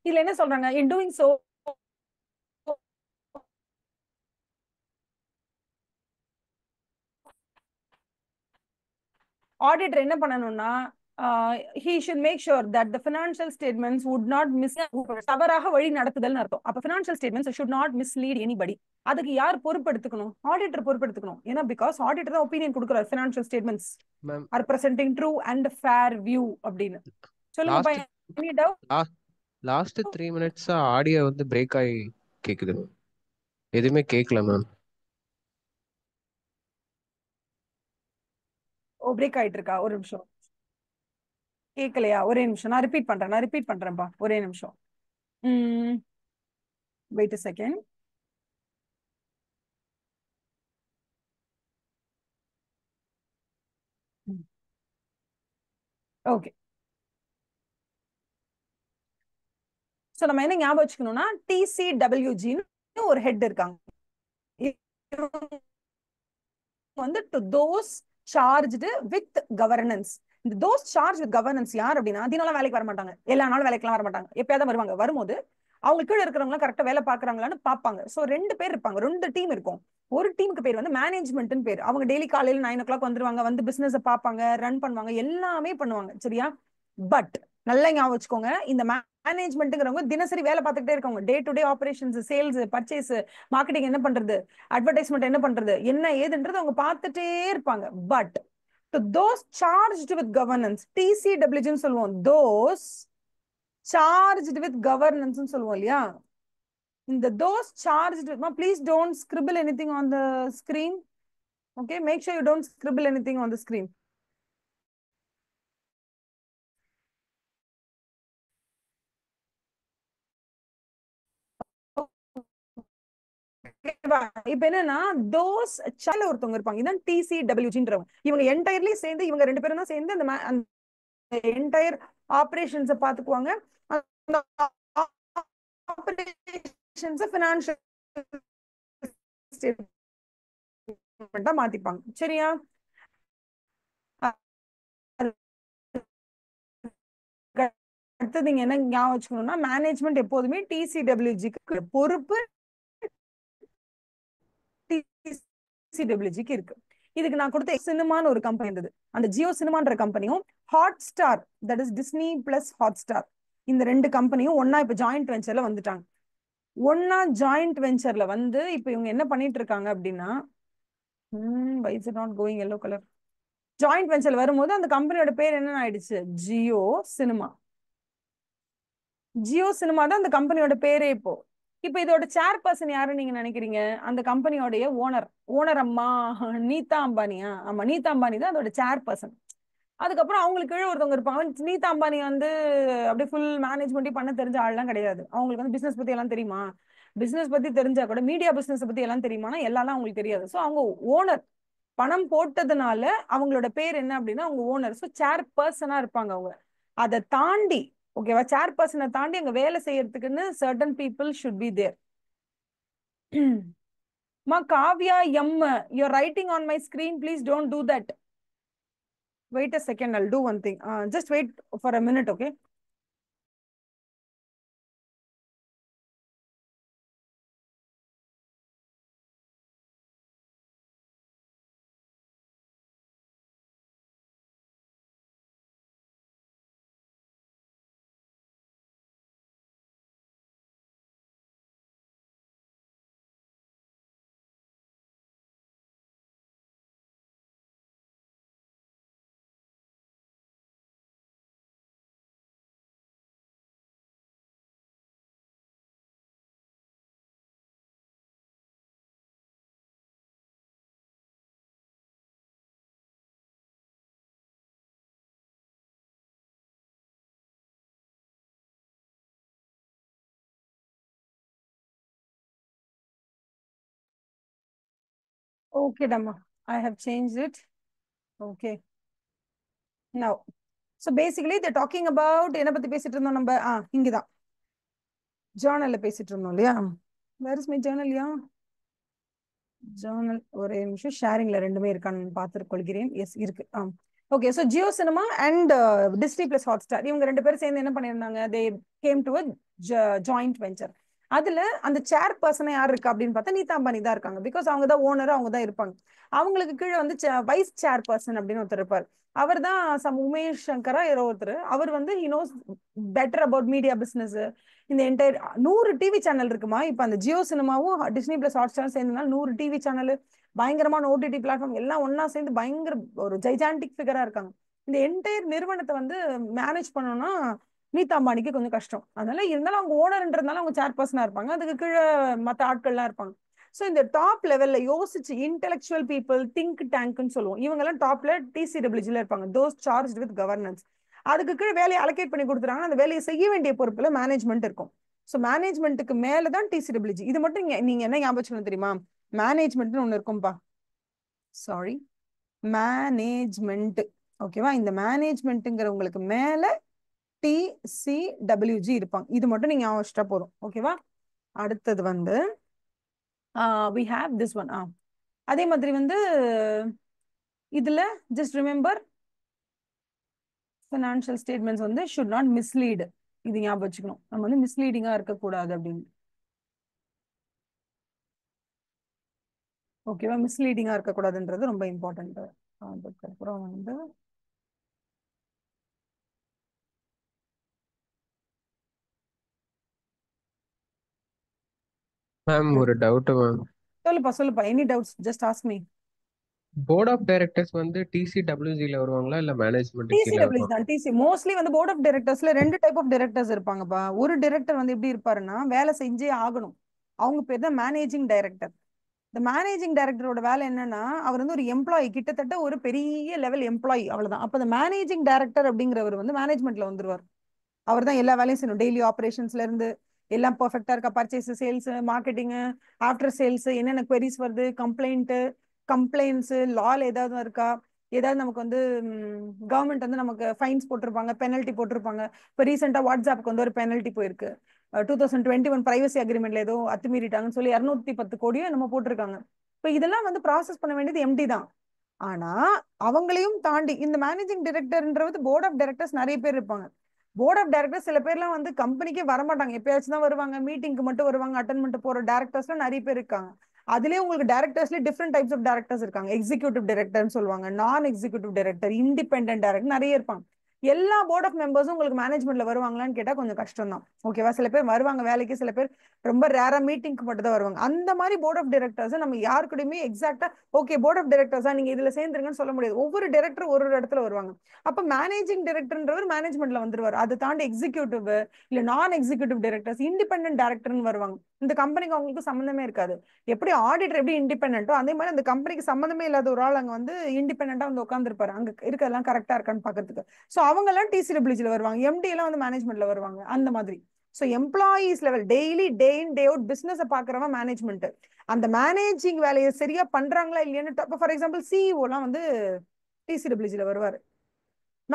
இதுல என்ன சொல்றாங்க? இன் டூயிங் சோ ஆடிட்டர் என்ன பண்ணணும்னா, he should make sure that the financial statements would not miss, தவறாக வழி நடத்துதல்னு அர்த்தம். அப்ப financial statements should not mislead anybody. அதுக்கு யார் பொறுப்பெடுத்துக்கணும்? ஆடிட்டர் பொறுப்பெடுத்துக்கணும். ஏன்னா பிகாஸ் ஆடிட்டர் தான் ஒப்பீனியன் கொடுக்குறாரு. financial statements are presenting true and fair view அப்படின்னு சொல்லுங்க. any doubt? Last 3 minutes audio வந்து பிரேக் ஆகி கேக்குது, எதுவுமே கேட்கல மேம். ஓ, பிரேக் ஆயிட்டு இருக்கா? ஒரு நிமிஷம். கேட்கலையா? ஒரே நிமிஷம், நான் ரிப்பீட் பண்றேன்ப்பா. ஒரே நிமிஷம். Wait a second. Okay. So நம்ம என்ன ஞாபகம் வச்சுக்கணும்னா, TCWGன்னு ஒரு ஹெட் இருக்காங்க. வந்து to those charged with governance. இந்த தோஸ் சார்ஜ் வித் கவர்னன்ஸ் யார் அப்படின்னா, தினாலும் வேலைக்கு வர மாட்டாங்க, எல்லா நாளும் வேலைக்கெல்லாம் வர மாட்டாங்க, எப்பயாவது வருவாங்க. வரும்போது அவங்க கீழே இருக்கிறவங்க கரெக்டா வேலை பாக்குறாங்களான்னு பாப்பாங்க. சோ 2 பேர் இருப்பாங்க, 2 டீம் இருக்கும். ஒரு டீமுக்கு பேர் வந்து மேனேஜ்மெண்ட்னு பேர். அவங்க டெய்லி காலையில 9 o'clock வந்துருவாங்க, வந்து பிசினஸ் பாப்பாங்க, ரன் பண்ணுவாங்க, எல்லாமே பண்ணுவாங்க. சரியா? பட் நல்லா ஞாபகம் வச்சுக்கோங்க, இந்த மேனேஜ்மெண்ட்ங்கிறவங்க தினசரி வேலை பார்த்துக்கிட்டே இருக்காங்க. Day to day operations, sales, purchase, marketing என்ன பண்றது, அட்வர்டைஸ்மெண்ட் என்ன பண்றது, என்ன ஏதுன்றது அவங்க பார்த்துட்டே இருப்பாங்க. But to those charged with governance, TCWGன்னு சொல்லுவோம். தோஸ் சார்ஜ்டு வித் கவர்னன்ஸ் சொல்லுவோம் இல்லையா? இந்த those charged, please don't scribble anything on the screen. Okay, make sure you don't scribble anything on the screen. இப்ப என்னன்னா, தோஸ் சார்ஜ் ஒருத்தவங்க இருப்பாங்க, இதான் TCWGன்றவங்க. இவங்க என்டையர்லி சேர்ந்து, இவங்க 2 பேரும் தான் சேர்ந்து அந்த என்டையர் ஆபரேஷன்ஸை பாத்துக்குவாங்க. அந்த ஆபரேஷன்ஸ் ஃபினான்ஷியல் ஸ்டேட்மென்ட்டா மாத்திப்பாங்க. சரியா? அடுத்து நீங்க என்ன ஞாபகம் வச்சுக்கணும்னா, மேனேஜ்மெண்ட் எப்போதுமே TCWGக்கு பொறுப்பு, TCWGக்கு இருக்கு. இதுக்கு நான் கொடுத்த சினிமான்னு ஒரு கம்பெனி இருந்தது. அந்த ஜியோ சினிமான்ற கம்பெனியும் hot star, that is Disney plus hot star, இந்த 2 கம்பெனியும் ஒன்னா இப்ப ஜாயிண்ட் வெஞ்சர்ல வந்துட்டாங்க. ஒன்னா ஜாயிண்ட் வெஞ்சர்ல வந்து இப்ப இவங்க என்ன பண்ணிட்டு இருக்காங்க அப்படின்னா, why is it not going yellow color? Joint வெஞ்சர்ல வரும்போது அந்த கம்பெனியோட பேர் என்ன ஆயிடுச்சு? ஜியோ சினிமா. ஜியோ சினிமா தான் அந்த கம்பெனியோட பேரே இப்போ. இப்ப இதோட சேர்பர்சன் யாருன்னு நீங்க நினைக்கிறீங்க? அந்த கம்பெனியோடைய ஓனர் அம்மா நீதா அம்பானியா? ஆமா, நீதா அம்பானி தான் அதோட சேர்பர்சன். அதுக்கப்புறம் அவங்களுக்கு கீழே ஒருத்தவங்க இருப்பாங்க. நீதா அம்பானி வந்து அப்படியே ஃபுல் மேனேஜ்மெண்ட்டையும் பண்ண தெரிஞ்ச ஆள்லாம் கிடையாது. அவங்களுக்கு வந்து பிசினஸ் பத்தி எல்லாம் தெரியுமா? பிசினஸ் பத்தி தெரிஞ்சா கூட மீடியா பிசினஸ் பத்தி எல்லாம் தெரியுமானா எல்லாம் அவங்களுக்கு தெரியாது. ஸோ அவங்க ஓனர் பணம் போட்டதுனால அவங்களோட பேர் என்ன அப்படின்னா அவங்க ஓனர். ஸோ சேர் பர்சனா இருப்பாங்க அவங்க. அதை தாண்டி ஓகேவா, சேர் பர்சனை தாண்டி அங்க வேலை செய்யறதுக்குன்னு certain people should be there. மா Kavya M, you're writing on my screen, please don't do that. Wait a second, I'll do one thing. Just wait for a minute, okay? Okay, Dhamma. I have changed it. Okay. Now, so basically they're talking about என்ன பத்தி பேசிட்டு இருந்தோம் நம்ம? இங்கதான் ஜேர்னல்ல பேசிட்டு இருந்தோம் இல்லையா? Where is my journal? Journal ஒரே நிமிஷம், ஷேரிங்ல ரெண்டுமே இருக்கான்னு பார்த்து கொள்கிறேன். எஸ் இருக்கு. Okay, so Jio cinema and Disney plus Hotstar இவங்க ரெண்டு பேரும் சேர்ந்து என்ன பண்ணியிருந்தாங்க? They came to joint venture. அதுல அந்த சேர் பர்சனை யார் இருக்கா அப்படின்னு பார்த்தா நீதா அம்பானி தான் இருக்காங்க. பிகாஸ் அவங்க தான் ஓனர், அவங்க தான் இருப்பாங்க. அவங்களுக்கு கீழே வந்து வைஸ் சேர் பர்சன் அப்படின்னு ஒருத்தர் இருப்பார். அவர் தான் உமேஷ் சங்கரா யாரோ ஒருத்தர். அவர் வந்து he knows better about media business. இந்த என்டையர் 100 டிவி சேனல் இருக்குமா இப்ப அந்த ஜியோ சினிமாவும் டிஸ்னி பிளஸ் ஹாட்ஸ்டார் சேர்ந்தனால 100 டிவி சேனல், பயங்கரமான ஓடிடி பிளாட்ஃபார்ம் எல்லாம் ஒன்னா சேர்ந்து பயங்கர ஒரு ஜைஜாண்டிக் ஃபிகரா இருக்காங்க. இந்த என்டையர் நிறுவனத்தை வந்து மேனேஜ் பண்ணணும்னா நீதா அம்பானிக்கு கொஞ்சம் கஷ்டம். அதனால இருந்தாலும் அவங்க ஓனர்ன்றதுனால அவங்க சேர் பர்சனா இருப்பாங்க. அதுக்கு கீழே மற்ற ஆட்கள்லாம் இருப்பாங்க. ஸோ இந்த டாப் லெவல்ல யோசிச்சு இன்டெலெக்சுவல் பீப்புள், திங்க் டேங்க்னு சொல்லுவோம். இவங்க எல்லாம் டாப்ல டிசிடபிள்யூஜில இருப்பாங்க. Those charge with governance. அதுக்கு கீழே வேலையை அலோகேட் பண்ணி கொடுத்துறாங்க. அந்த வேலையை செய்ய வேண்டிய பொறுப்புல மேனேஜ்மெண்ட் இருக்கும். ஸோ மேனேஜ்மெண்ட்டுக்கு மேலதான் டிசிடபிள்யூஜி. இது மட்டும் நீங்க என்ன ஞாபகம் தெரியுமா? மேனேஜ்மெண்ட்னு ஒண்ணு இருக்கும்பா. Sorry, management. ஓகேவா? இந்த மேனேஜ்மெண்ட்ங்கிறவங்களுக்கு மேல டிசிடபிள்யூஜி இருப்பாங்க. இது மட்டும் நீங்க யோசிச்சா போதும். ஓகேவா? அடுத்தது வந்து we have this one. அதே மாதிரி வந்து இதுல ஜஸ்ட் ரிமெம்பர் ஃபினான்ஷியல் ஸ்டேட்மெண்ட்ஸ் வந்து ஷுட் நாட் மிஸ்லீட். இது ஞாபகம் வச்சுக்கணும், நம்ம வந்து மிஸ்லீடிங்கா இருக்கக்கூடாது அப்படின்னு. ஓகேவா? மிஸ்லீடிங்கா இருக்கக்கூடாதுன்றது ரொம்ப இம்பார்ட்டன்ட். அதுக்கப்புறம் வந்து மேம் ஒரு டவுட் மேம். சொல்லுப்பா, any doubts just ask me. Board of directors வந்து டிசிடபிள்யூஜில வருவாங்களா இல்ல மேனேஜ்மெண்ட் கீழ டிசிடபிள்யூ வருவாங்க? தான். மோஸ்ட்லி வந்து போர்ட் ஆஃப் டைரக்டர்ஸ்ல 2 டைப் ஆஃப் டைரக்டர்ஸ் இருப்பாங்கப்பா. ஒரு டைரக்டர் வந்து எப்படி இருப்பாருன்னா வேலை செஞ்சே ஆகணும். அவங்க பேர் தான் மேனேஜிங் டைரக்டர். இந்த மேனேஜிங் டைரக்டரோட வேலை என்னன்னா அவர் வந்து ஒரு எம்ப்ளாயி, கிட்டத்தட்ட ஒரு பெரிய லெவல் எம்ப்ளாயி, அவ்வளவுதான். அப்ப இந்த மேனேஜிங் டைரக்டர் அப்படிங்கிறவர் வந்து மேனேஜ்மெண்ட்ல வந்துருவார். அவர் தான் எல்லா வேலையும் செய்யணும். டெய்லி ஆபரேஷன்ஸ்ல இருந்து எல்லாம் பர்ஃபெக்டா இருக்கா, purchase, sales, marketing, after sales, என்னென்ன queries வருது, கம்ப்ளைண்ட்ஸ், லால ஏதாவது இருக்கா, ஏதாவது நமக்கு வந்து கவர்மெண்ட் வந்து நமக்கு ஃபைன்ஸ் போட்டிருப்பாங்க, பெனல்ட்டி போட்டிருப்பாங்க. இப்போ ரீசெண்டா வாட்ஸ்அப்புக்கு வந்து ஒரு பெனல்ட்டி போயிருக்கு. 2021 பிரைவசி அக்ரிமெண்ட்ல ஏதோ அத்துமீறிட்டாங்கன்னு சொல்லி 210 கோடியோ நம்ம போட்டிருக்காங்க. இப்போ இதெல்லாம் வந்து ப்ராசஸ் பண்ண வேண்டியது எம்டி தான். ஆனா அவங்களையும் தாண்டி இந்த மேனேஜிங் டைரக்டர்ன்றது போர்ட் ஆஃப் டைரக்டர்ஸ் நிறைய பேர் இருப்பாங்க. போர்ட் ஆஃப் டைரக்டர்ஸ் சில பேர்லாம் வந்து கம்பெனிக்கே வரமாட்டாங்க, எப்பயாச்சும் தான் வருவாங்க, மீட்டிங்க்கு மட்டும் வருவாங்க, அட்டன் பண்ணிட்டு போற டைரக்டர்ஸ்லாம் நிறைய பேர் இருக்காங்க. அதுலயே உங்களுக்கு டைரக்டர்ஸ்ல டிஃப்ரெண்ட் டைப்ஸ் ஆஃப் டைரக்டர்ஸ் இருக்காங்க. எக்ஸிக்யூட்டிவ் டைரக்டர்னு சொல்லுவாங்க, நான் எக்ஸிக்யூட்டிவ் டைரக்டர், இண்டிபெண்டன்ட் டைரக்டர் நிறைய இருப்பாங்க. எல்லா போர்ட் ஆஃப் மெம்பர்ஸும் உங்களுக்கு மேனேஜ்மெண்ட்ல வருவாங்களான்னு கேட்டா கொஞ்சம் கஷ்டம் தான். ஓகேவா? சில பேர் வருவாங்க வேலைக்கு, சில பேர் ரொம்ப ரேரா மீட்டிங்க்கு மட்டும் தான் வருவாங்க. அந்த மாதிரி போர்ட் ஆஃப் டைரக்டர்ஸ் நம்ம யாருக்கூடயுமே எக்ஸாக்டா ஓகே போர்ட் ஆஃப் டைரக்டர்ஸா நீங்க இதுல சேர்ந்துருங்கன்னு சொல்ல முடியாது. ஒவ்வொரு டைரக்டர் ஒரு இடத்துல வருவாங்க. அப்ப மேனேஜிங் டைரக்டர்ன்றவர் மேனேஜ்மெண்ட்ல வந்துருவார். அதை தாண்டி எக்ஸிக்யூட்டிவ் இல்ல நான் எக்ஸிக்யூட்டிவ் டைரக்டர்ஸ், இண்டிபெண்டன்ட் டைரக்டர்னு வருவாங்க. இந்த கம்பெனிக்கு அவங்களுக்கு சம்மந்தமே இருக்காது. எப்படி ஆடிட்டர் எப்படி இண்டிபெண்டோ அதே மாதிரி அந்த கம்பெனிக்கு சம்மந்தமே இல்லாத ஒரு ஆள் அங்க வந்து இண்டிபெண்டா வந்து உட்காந்துருப்பாரு, அங்க இருக்கிறதெல்லாம் கரெக்டா இருக்கான்னு பாக்கிறதுக்கு. சோ அவங்க எல்லாம் டிசிடபிள்யூஜில வருவாங்க, எம்டி எல்லாம் வந்து மேனேஜ்மெண்ட்ல வருவாங்க, அந்த மாதிரி. So employees level daily day in day out business பாக்குறவன் மேனேஜ்மெண்ட். அந்த மேனேஜிங் வேலையை சரியா பண்றாங்களா இல்லையான்னு ஃபார் எக்ஸாம்பிள் சிஇஓ எல்லாம் வந்து டிசிடபிள்யூஜில வருவாரு,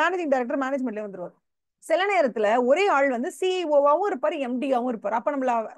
மேனேஜிங் டைரக்டர் மேனேஜ்மெண்ட்ல வந்துருவாரு. சில நேரத்துல ஒரே ஆள் வந்து சிஇஓவாவும் இருப்பாரு, எம்டியாவும் இருப்பாரு. அப்ப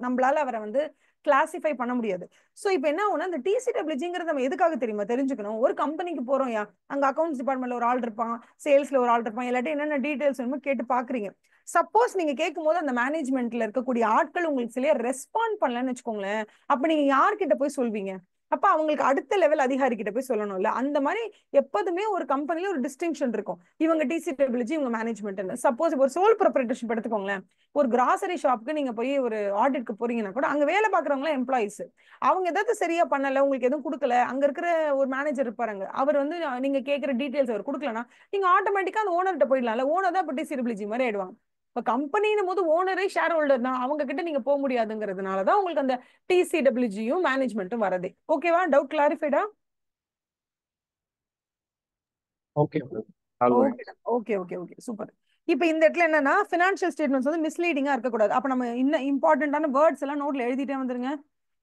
நம்மளால அவரை வந்து கிளாசிஃபை பண்ண முடியாது. சோ இப்போ என்ன ஆகும்னா இந்த டிசிடபிள்யூஜிங்கிறது நம்ம எதுக்காக தெரியுமா தெரிஞ்சுக்கணும்? ஒரு கம்பெனிக்கு போறோம், அங்க அக்கௌண்ட்ஸ் டிபார்ட்மெண்ட்ல ஒரு ஆள் இருப்பான், சேல்ஸ்ல ஒரு ஆள் இருப்பான், எல்லாத்தையும் என்னென்ன டீடைல்ஸ் வேணுமோ கேட்டு பாக்குறீங்க. சப்போஸ் நீங்க கேட்கும் போது அந்த மேனேஜ்மெண்ட்ல இருக்கக்கூடிய ஆட்கள் உங்களுக்கு சரியா ரெஸ்பாண்ட் பண்ணலன்னு வச்சுக்கோங்களேன், அப்ப நீங்க யார்கிட்ட போய் சொல்வீங்க? அப்ப அவங்களுக்கு அடுத்த லெவல் அதிகாரி கிட்ட போய் சொல்லணும்ல. அந்த மாதிரி எப்போதுமே ஒரு கம்பெனில ஒரு டிஸ்டிங்ஷன் இருக்கும், இவங்க டிசிடபிள்யூஜி இவங்க மேனேஜ்மெண்ட். சப்போஸ் ஒரு சோல் ப்ரொப்ரைட்டர்ஷிப் எடுத்துக்கோங்களேன், ஒரு கிராசரி ஷாப்புக்கு நீங்க போய் ஒரு ஆடிட்க்கு போறீங்கன்னா கூட அங்க வேலை பாக்குறவங்க எம்ப்ளாயிஸ், அவங்க ஏதாவது சரியா பண்ணல, உங்களுக்கு எதுவும் கொடுக்கல, அங்க இருக்கிற ஒரு மேனேஜர் இருப்பாருங்க, அவர் வந்து நீங்க கேட்கிற டீடைல்ஸ் அவர் கொடுக்கலன்னா நீங்க ஆட்டோமேட்டிக்கா அந்த ஓனர்கிட்ட போயிடலாம்ல. ஓனர் தான் இப்போ டிசிடபிள்யூஜி மாதிரி ஆயிடுவாங்க. இப்ப கம்பெனின் போது ஓனரே ஷேர் ஹோல்டர் தான், அவங்க கிட்ட நீங்க போக முடியாதுங்கிறதுனாலதான் உங்களுக்கு அந்த டிசிடபிள்யூஜியும் மேனேஜ்மெண்ட்டும் வரதே. ஓகேவா? டவுட் கிளாரிஃபைடா? Okay okay okay okay okay super. இப்போ இந்த இடத்துல என்னன்னா ஃபினான்ஷியல் ஸ்டேட்மெண்ட்ஸ் வந்து மிஸ்லீடிங்கா இருக்கக்கூடாது. அப்ப நம்ம இன்னும் இம்பார்ட்டன்டான வேர்ட்ஸ் எல்லாம் நோட்ல எழுதிட்டே வந்துருங்க.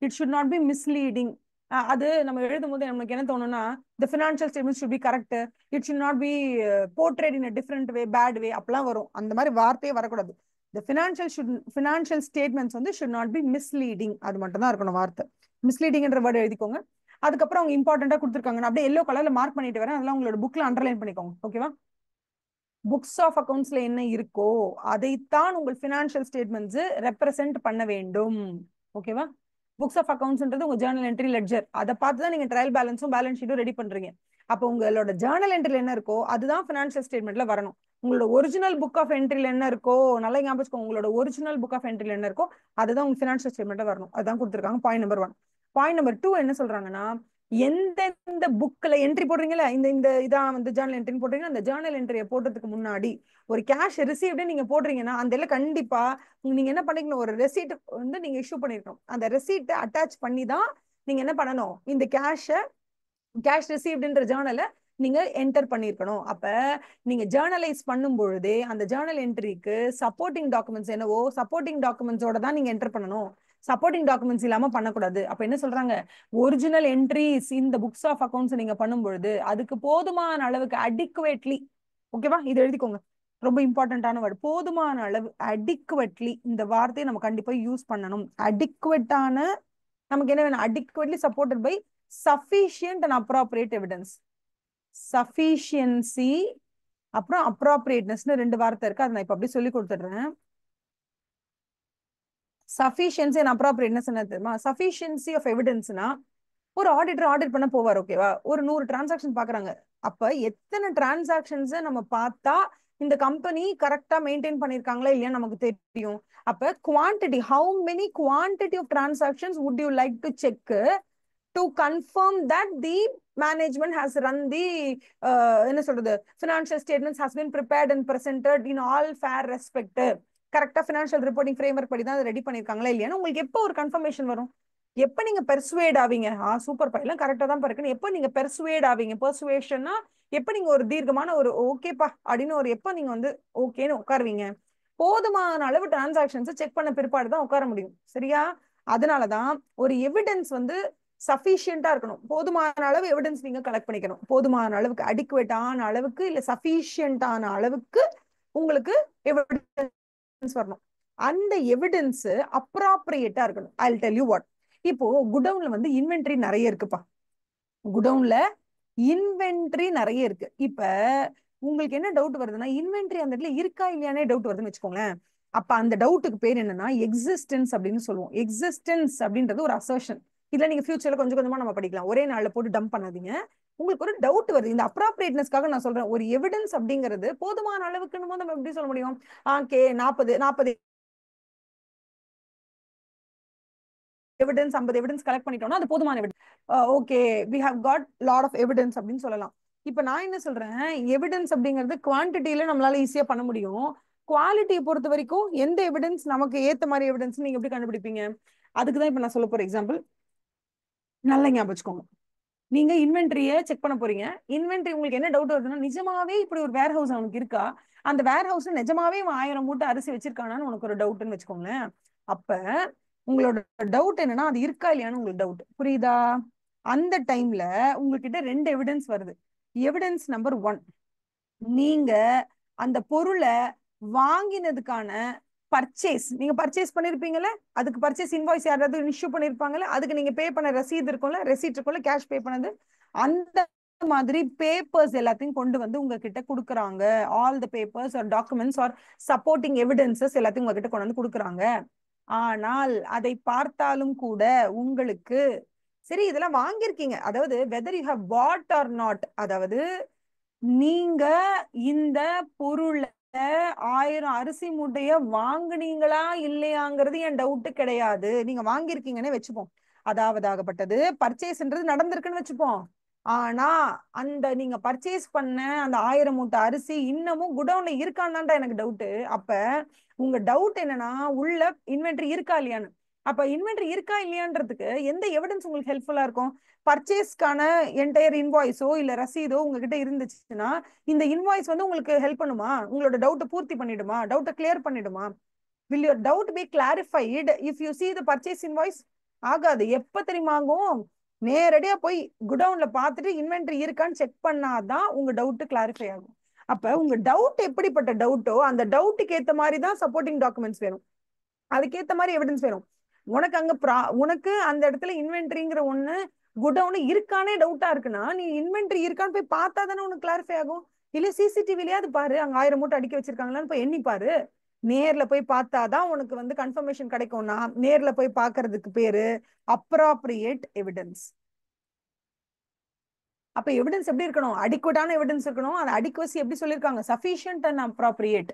It should not be misleading. அது நம்ம எழுதும் போது நமக்கு என்ன தோணும்னா the financial statements should be correct, it should not be portrayed in a different way, bad way அப்பலாம் வரும். அந்த மாதிரி வார்த்தையே வரக்கூடாது. the financial statements வந்து should not be misleading, அது மட்டும் தான் இருக்கணும் வார்த்தை. மிஸ்லீடிங்ன்ற வேர்ட் எழுதிக்கோங்க. அதுக்கப்புறம் அவங்க இம்பார்ட்டண்டா கொடுத்துருக்காங்க, நான் அப்படியே எல்லோ கலர்ல மார்க் பண்ணிட்டு வரேன், அதெல்லாம் உங்களோட புக்ல அண்டர்லைன் பண்ணிக்கோங்க. ஓகேவா? புக்ஸ் ஆஃப் அக்கவுண்ட்ஸ்ல என்ன இருக்கோ அதைத்தான் உங்கள் ஃபினான்ஷியல் ஸ்டேட்மெண்ட்ஸ் ரெப்ரசென்ட் பண்ண வேண்டும். ஓகேவா? புக்ஸ் ஆஃப் அக்கவுண்ட்ஸ்ன்றது உங்க ஜர்னல் என்ட்ரி லெட்ஜர், அதை பார்த்து தான் நீங்க ட்ரையல் பேலன்ஸும் பேலன்ஸ் ஷீட்டும் ரெடி பண்றீங்க. அப்போ உங்களோட ஜர்னல் என்ட்ரில என்ன இருக்கோ அதுதான் ஃபினான்ஷியல் ஸ்டேட்மெண்ட்ல வரணும். உங்களோட ஒரிஜினல் புக் ஆஃப் என்ட்ரில என்ன இருக்கோ, நல்லா ஞாபகம் வச்சுக்கோங்க, உங்களோட ஒரிஜினல் புக் ஆஃப் என்ட்ரில என்ன இருக்கோ அதுதான் உங்க ஃபினான்ஷியல் ஸ்டேட்மெண்ட்ல வரணும். அதுதான் கொடுத்துருக்காங்க. Point number 1. பாயிண்ட் நம்பர் 2 என்ன சொல்றாங்கன்னா, எந்தெந்த புக்ல என்ட்ரி போடுறீங்களா, இந்த இந்த இதான் வந்து ஜர்னல் என்ட்ரி போடுறீங்கன்னா அந்த ஜர்னல் என்ட்ரியை போடுறதுக்கு முன்னாடி ஒரு கேஷ் ரிசீவ்டு நீங்க போடுறீங்கன்னா அந்த இடத்துல கண்டிப்பா நீங்க என்ன பண்ணிக்கணும், ஒரு ரெசீட் வந்து நீங்க இஷ்யூ பண்ணிருக்கணும். அந்த ரெசீட்டை அட்டாச் பண்ணி தான் நீங்க என்ன பண்ணணும், இந்த கேஷ் ரிசீவ்டுன்ற ஜர்னலை நீங்க என்டர் பண்ணிருக்கணும். அப்ப நீங்க ஜர்னலைஸ் பண்ணும் பொழுதே அந்த ஜர்னல் என்ட்ரிக்கு சப்போர்ட்டிங் டாக்குமெண்ட்ஸ் என்னவோ சப்போர்ட்டிங் டாக்குமெண்ட்ஸோட தான் நீங்க என்டர் பண்ணணும். சப்போர்ட்டிங் டாக்குமெண்ட்ஸ் இல்லாம பண்ணக்கூடாது. அப்ப என்ன சொல்றாங்க, ஒரிஜினல் என்ட்ரிஸ் இந்த புக்ஸ் ஆஃப் அக்கவுண்ட்ஸ் நீங்க பண்ணும் பொழுது அதுக்கு போதுமான அளவுக்கு அடிக்குவேட்லி, ஓகேவா, இது எழுதிக்கோங்க, ரொம்ப இம்பார்ட்டன்டான வேர்டு, போதுமான அளவு, அடிக்குவேட்லி, இந்த வார்த்தையை நம்ம கண்டிப்பா யூஸ் பண்ணணும். அடிக்குவேட்டான நமக்கு என்ன வேணும், adequately supported by sufficient and appropriate evidence. Sufficiency அப்புறம் அப்ராப்ரியேட்னஸ்னு 2 வார்த்தை இருக்கு, அதை நான் இப்ப அப்படியே சொல்லி கொடுத்துடுறேன். சஃபிஷியன்சி அண்ட் அப்ராப்ரியேட்னஸ் என்ன தெரியுமா? சஃபிஷியன்சி ஆஃப் எவிடன்ஸ்னா ஒரு ஆடிட்டர் ஆடிட் பண்ண போவார், ஓகேவா, ஒரு 100 டிரான்சாக்ஷன் பாக்குறாங்க. அப்ப எத்தனை டிரான்சாக்ஷன்ஸ் நம்ம பார்த்தா இந்த கம்பெனி கரெக்டா மெயின்டைன் பண்ணிருக்காங்களா இல்லையா நமக்கு தெரியும். அப்ப quantity, how many quantity of transactions would you like to check to confirm that the management has run the என்ன சொல்றது, financial statements has been prepared and presented in all fair respect. கரெக்டா financial reporting framework படி தான் ready பண்ணிருக்காங்களா இல்லையான்னு உங்களுக்கு எப்போ ஒரு confirmation வரும்? எப்ப நீங்க பெர்சுவேட் ஆவீங்க, சூப்பர் பையெல்லாம் கரெக்டா தான் இருக்குன்னு எப்ப நீங்க பெர்சுவேட் ஆவீங்க? பெர்சுவேஷன்னா எப்ப நீங்க ஒரு தீர்க்கமான ஒரு ஓகேப்பா அப்படின்னு ஒரு எப்ப நீங்க வந்து ஓகேன்னு உட்காருவீங்க, போதுமான அளவு டிரான்சாக்ஷன்ஸ் செக் பண்ண பிற்பாடு தான் உட்கார முடியும். சரியா? அதனாலதான் ஒரு எவிடன்ஸ் வந்து சஃபிஷியண்டா இருக்கணும். போதுமான அளவு எவிடன்ஸ் நீங்க கலெக்ட் பண்ணிக்கணும். போதுமான அளவுக்கு, அடிக்குவேட்டான அளவுக்கு இல்ல சஃபிஷியண்டான அளவுக்கு உங்களுக்கு எவிடன்ஸ் வரணும். அந்த எவிடன்ஸ் அப்ராப்ரியேட்டா இருக்கணும். I'll tell you what. இப்போ குடவுன்ல வந்து இன்வென்ட்ரி நிறைய இருக்குப்பா, குடவுன்ல இன்வென்ட்ரி நிறைய இருக்கு. இப்ப உங்களுக்கு என்ன டவுட் வருதுன்னா, இன்வென்ட்ரி அந்த இடத்துல இருக்கா இல்லையானே டவுட் வருதுன்னு வச்சுக்கோங்களேன். அப்ப அந்த டவுட்டுக்கு பேர் என்னன்னா எக்ஸிஸ்டன்ஸ் அப்படின்னு சொல்லுவோம். எக்ஸிஸ்டன்ஸ் அப்படின்றது ஒரு அசர்ஷன். இதுல நீங்க ஃபியூச்சர்ல கொஞ்சம் கொஞ்சமா நம்ம படிக்கலாம், ஒரே நாள்ல போட்டு டம்ப் பண்ணாதீங்க. உங்களுக்கு ஒரு டவுட் வருது. இந்த அப்ராப்ரியேட்னஸ்க்காக நான் சொல்றேன். ஒரு எவிடன்ஸ் அப்படிங்கிறது போதுமான அளவுக்குன்னு போது நம்ம எப்படி சொல்ல முடியும்? ஓகே 40 எவிடன்ஸ் 50 எவிடன்ஸ் கலெக்ட் பண்ணிட்டோம்னா அது போதுமான evidence. Okay we have got lot of evidence அப்படின்னு சொல்லலாம். இப்ப நான் என்ன சொல்றேன், எவிடன்ஸ் அப்படிங்கிறது குவான்டிட்டியில நம்மளால ஈஸியா பண்ண முடியும். குவாலிட்டியை பொறுத்த வரைக்கும் எந்த எவிடன்ஸ் நமக்கு ஏத்த மாதிரி எவிடன்ஸ் நீங்க எப்படி கண்டுபிடிப்பீங்க? அதுக்கு தான் இப்ப நான் சொல்ல போற எக்ஸாம்பிள் நல்லா ஞாபகம் வச்சுக்கோங்க. நீங்க இன்வென்ட்ரியை செக் பண்ண போறீங்க. இன்வென்ட்ரி உங்களுக்கு என்ன டவுட் வருதுன்னா, நிஜமாவே இப்படி ஒரு வேர் ஹவுஸ் அவனுக்கு இருக்கா, அந்த வேர் ஹவுஸ்ல நிஜமாவே 1000 மூட்டை அரிசி வச்சிருக்கானான்னு உனக்கு ஒரு டவுட்னு வச்சுக்கோங்களேன். அப்ப உங்களோட டவுட் என்னன்னா அது இருக்கா இல்லையான்னு உங்களுக்கு டவுட் புரியுதா? அந்த டைம்ல உங்ககிட்ட 2 எவிடன்ஸ் வருது. எவிடன்ஸ் நம்பர் 1, நீங்க அந்த பொருளை வாங்கினதுக்கான பர்ச்சேஸ் நீங்க பர்ச்சேஸ் பண்ணிருப்பீங்கல்ல, அதுக்கு பர்ச்சேஸ் இன்வாய்ஸ் யாராவது இஷ்யூ பண்ணிருப்பாங்கல்ல, அதுக்கு நீங்க பே பண்ண ரசீது இருக்கும்ல, ரெசிட் இருக்கும்ல, கேஷ் பே பண்ணது, அந்த மாதிரி பேப்பர்ஸ் எல்லாத்தையும் கொண்டு வந்து உங்ககிட்ட கொடுக்குறாங்க. All the papers or documents or supporting evidences எல்லாத்தையும் உங்ககிட்ட கொண்டு வந்து கொடுக்குறாங்க. ஆனால் அதை பார்த்தாலும் கூட உங்களுக்கு சரி இதெல்லாம் வாங்கியிருக்கீங்க, அதாவது whether you have bought or not, அதாவது நீங்க இந்த பொருளை 1000 அரிசி மூட்டைய வாங்குனீங்களா இல்லையாங்கிறது என் டவுட் கிடையாது. நீங்க வாங்கியிருக்கீங்கன்னு வச்சுப்போம். அதாவது ஆகப்பட்டது பர்ச்சேஸ்ன்றது நடந்திருக்குன்னு வச்சுப்போம். ஆனா அந்த நீங்க பர்ச்சேஸ் பண்ண அந்த 1000 மூட்டை அரிசி இன்னமும் குடவுன்ல இருக்கான்னு எனக்கு டவுட். அப்ப உங்க டவுட் என்னன்னா உள்ள இன்வென்ட்ரி இருக்கா இல்லையான்னு. அப்ப இன்வென்ட்ரி இருக்கா இல்லையான்றதுக்கு எந்த எவிடன்ஸ் உங்களுக்கு ஹெல்ப்ஃபுல்லா இருக்கும்? பர்ச்சேஸ்க்கான என்டையர் இன்வாய்ஸோ இல்ல ரசீதோ உங்ககிட்ட இருந்துச்சுன்னா இந்த இன்வாய்ஸ் வந்து உங்களுக்கு ஹெல்ப் பண்ணுமா? உங்களோட டவுட்டை பூர்த்தி பண்ணிடுமா? டவுட்டை clear பண்ணிடுமா? will your doubt be clarified if you see the purchase invoice? ஆகாது. எப்ப தெரியுமா ஆகும்? நேரடியா போய் குடவுன்ல பார்த்துட்டு இன்வென்ட்ரி இருக்கான்னு செக் பண்ணாதான் உங்க டவுட் கிளாரிஃபை ஆகும். அப்ப உங்க டவுட் எப்படிப்பட்ட டவுட்டோ அந்த டவுட்டுக்கு ஏத்த மாதிரி தான் சப்போர்ட்டிங் டாக்குமெண்ட்ஸ் வேணும், அதுக்கேத்த மாதிரி எவிடன்ஸ் வேணும். உனக்கு அங்க உனக்கு அந்த இடத்துல இன்வென்ட்ரிங்கிற ஒண்ணு குடவுன் இருக்கானே டவுட்டா இருக்குன்னா நீ இன்வென்ட்ரி இருக்கான்னு போய் பார்த்தா தானே உனக்கு கிளாரிஃபை ஆகும். இல்ல சிசிடிவிலயாவது பாரு, அங்க 1000 மூட்டை அடிக்க வச்சிருக்காங்களான்னு போய் எண்ணி பாரு. நேர்ல போய் பார்த்தாதான் உனக்கு வந்து கன்ஃபர்மேஷன் கிடைக்கும்னா நேர்ல போய் பார்க்கிறதுக்கு பேரு அப்ராப்ரியேட் எவிடன்ஸ். அப்ப எவிடன்ஸ் எப்படி இருக்கணும்? அடிக்குவட்டான எவிடன்ஸ் இருக்கணும். அந்த அடிக்குவசி எப்படி சொல்லியிருக்காங்க? Sufficient and appropriate.